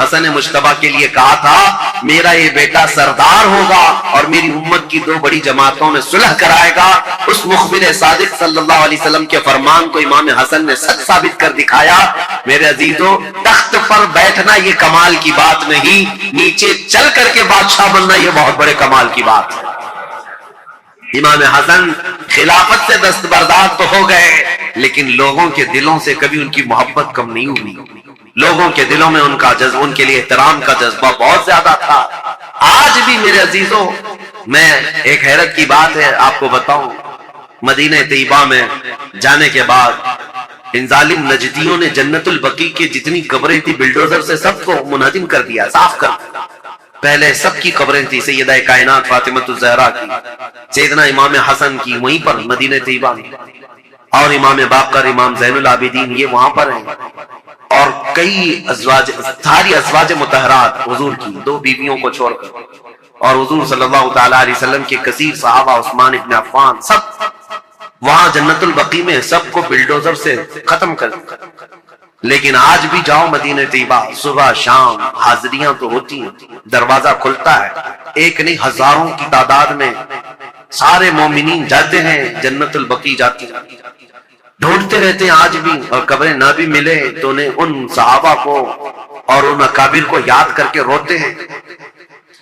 حسن مجتبی کے لیے کہا تھا میرا یہ بیٹا سردار ہوگا اور میری امت کی دو بڑی جماعتوں میں صلح کرائے گا، اس مخبر صادق صلی اللہ علیہ وسلم کے فرمان کو امام حسن نے سچ ثابت کر دکھایا۔ میرے عزیزوں، تخت پر بیٹھنا یہ کمال کی بات نہیں، نیچے چل کر کے بادشاہ بننا یہ بہت بڑے کمال کی بات ہے۔ امام حسن خلافت سے دستبردار تو ہو گئے، لیکن لوگوں کے دلوں سے کبھی ان کی محبت کم نہیں ہوئی۔ لوگوں کے دلوں میں ان کا جذبہ، ان کے لیے احترام کا جذبہ بہت زیادہ تھا۔ آج بھی میرے عزیزوں، میں ایک حیرت کی بات ہے آپ کو بتاؤں، مدینہ طیبہ میں جانے کے بعد ان ظالم نجدیوں نے جنت البقیع کی جتنی قبریں تھی بلڈوزر سے سب کو منہدم کر دیا، صاف کر دیا۔ پہلے سب کی قبریں تھی، سیدہ کائنات فاطمہ الزہرا کی، سیدنا امام حسن کی وہیں پر مدینہ طیبہ میں، اور امام باقر، امام زین العابدین یہ وہاں پر ہیں، اور کئی ازواج، ساری ازواج مطہرات حضور کی، 2 بیویوں کو چھوڑ کر، اور حضور صلی اللہ تعالی علیہ وسلم کے کثیر صحابہ، عثمان ابن عفان، سب وہاں جنت البقیع میں سب کو بلڈوزر سے ختم کر دیا۔ لیکن آج بھی جاؤ مدینہ طیبہ، صبح شام حاضریاں تو ہوتی ہیں، دروازہ کھلتا ہے، ایک نہیں ہزاروں کی تعداد میں سارے مومنین جاتے ہیں، جنت البقیع جاتے ہیں، ڈھونڈتے رہتے ہیں آج بھی، اور قبریں نہ بھی ملے تو انہیں ان صحابہ کو اور ان اکابر کو یاد کر کے روتے ہیں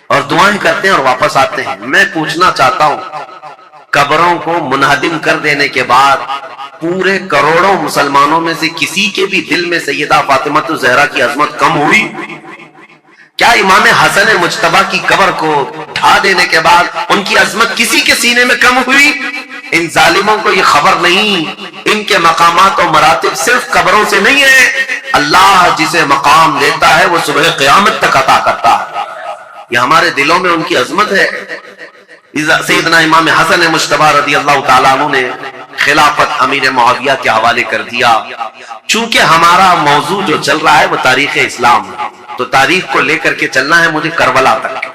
اور دعائیں کرتے ہیں اور واپس آتے ہیں۔ میں پوچھنا چاہتا ہوں، قبروں کو منہدم کر دینے کے بعد پورے کروڑوں مسلمانوں میں سے کسی کے بھی دل میں سیدہ فاطمہ الزہرا کی عظمت کم ہوئی؟ کیا امام حسن مجتبی کی قبر کو ڈھا دینے کے بعد ان کی عظمت کسی کے سینے میں کم ہوئی؟ ان ظالموں کو یہ خبر نہیں، ان کے مقامات و مراتب صرف قبروں سے نہیں ہے، اللہ جسے مقام دیتا ہے وہ صبح قیامت تک عطا کرتا ہے۔ یہ ہمارے دلوں میں ان کی عظمت ہے۔ سیدنا امام حسن مجتبی رضی اللہ تعالیٰ عنہ نے خلافت امیر معاویہ کے حوالے کر دیا۔ چونکہ ہمارا موضوع جو چل رہا ہے وہ تاریخ اسلام ہے، تو تاریخ کو لے کر کے چلنا ہے مجھے کربلا تک۔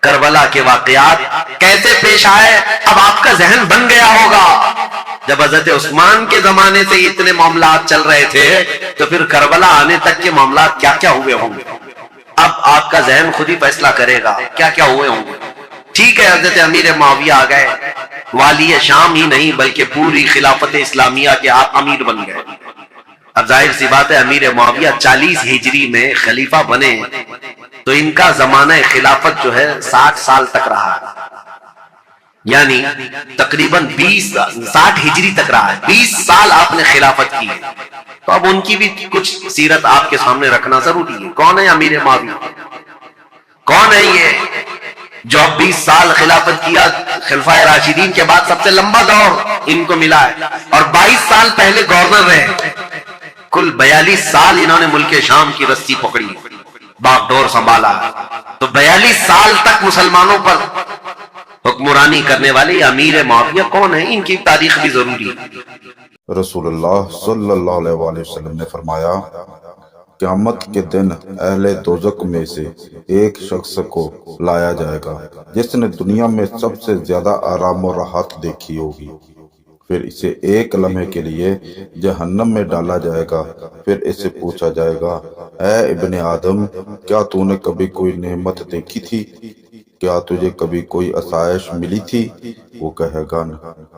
کربلا کے واقعات کیسے پیش آئے اب آپ کا ذہن بن گیا ہوگا۔ جب حضرت عثمان کے زمانے سے اتنے معاملات چل رہے تھے تو پھر کربلا آنے تک کے معاملات کیا کیا ہوئے ہوں گے، اب آپ کا ذہن خود ہی فیصلہ کرے گا کیا کیا ہوئے ہوں گے۔ ٹھیک ہے، حضرت امیر معاویہ آ گئے، والی شام ہی نہیں بلکہ پوری خلافت اسلامیہ کے آپ امیر بن گئے۔ اب ظاہر سی بات ہے امیر معاویہ 40 ہجری میں خلیفہ بنے تو ان کا زمانہ خلافت جو ہے 60 سال تک رہا ہے، یعنی تقریباً 60 ہجری تک رہا ہے، 20 سال آپ نے خلافت کی ہے۔ تو اب ان کی بھی کچھ سیرت آپ کے سامنے رکھنا ضروری ہے۔ کون ہے امیر معاویہ؟ کون ہے یہ جو 20 سال خلافت کیا؟ خلفائے راشدین کے بعد سب سے لمبا دور ان کو ملا ہے، اور 22 سال پہلے گورنر رہے، کل 42 سال انہوں نے ملک شام کی رسی پکڑی، باغ ڈور سنبھالا، تو 42 سال تک مسلمانوں پر حکمرانی کرنے والے امیر معاویہ کون ہیں؟ ان کی تاریخ بھی ضروری ہے۔ رسول اللہ صلی اللہ علیہ وآلہ وسلم نے فرمایا، قیامت کے دن اہل دوزخ میں سے ایک شخص کو لایا جائے گا جس نے دنیا میں سب سے زیادہ آرام و راحت دیکھی ہوگی، پھر اسے ایک لمحے کے لیے جہنم میں ڈالا جائے گا، پھر اسے پوچھا جائے گا، اے ابن آدم، کیا تو نے کبھی کوئی نعمت دیکھی تھی؟ کیا تجھے کبھی کوئی آسائش ملی تھی؟ وہ کہے گا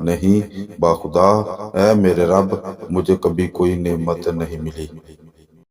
نہیں، باخدا اے میرے رب، مجھے کبھی کوئی نعمت نہیں ملی۔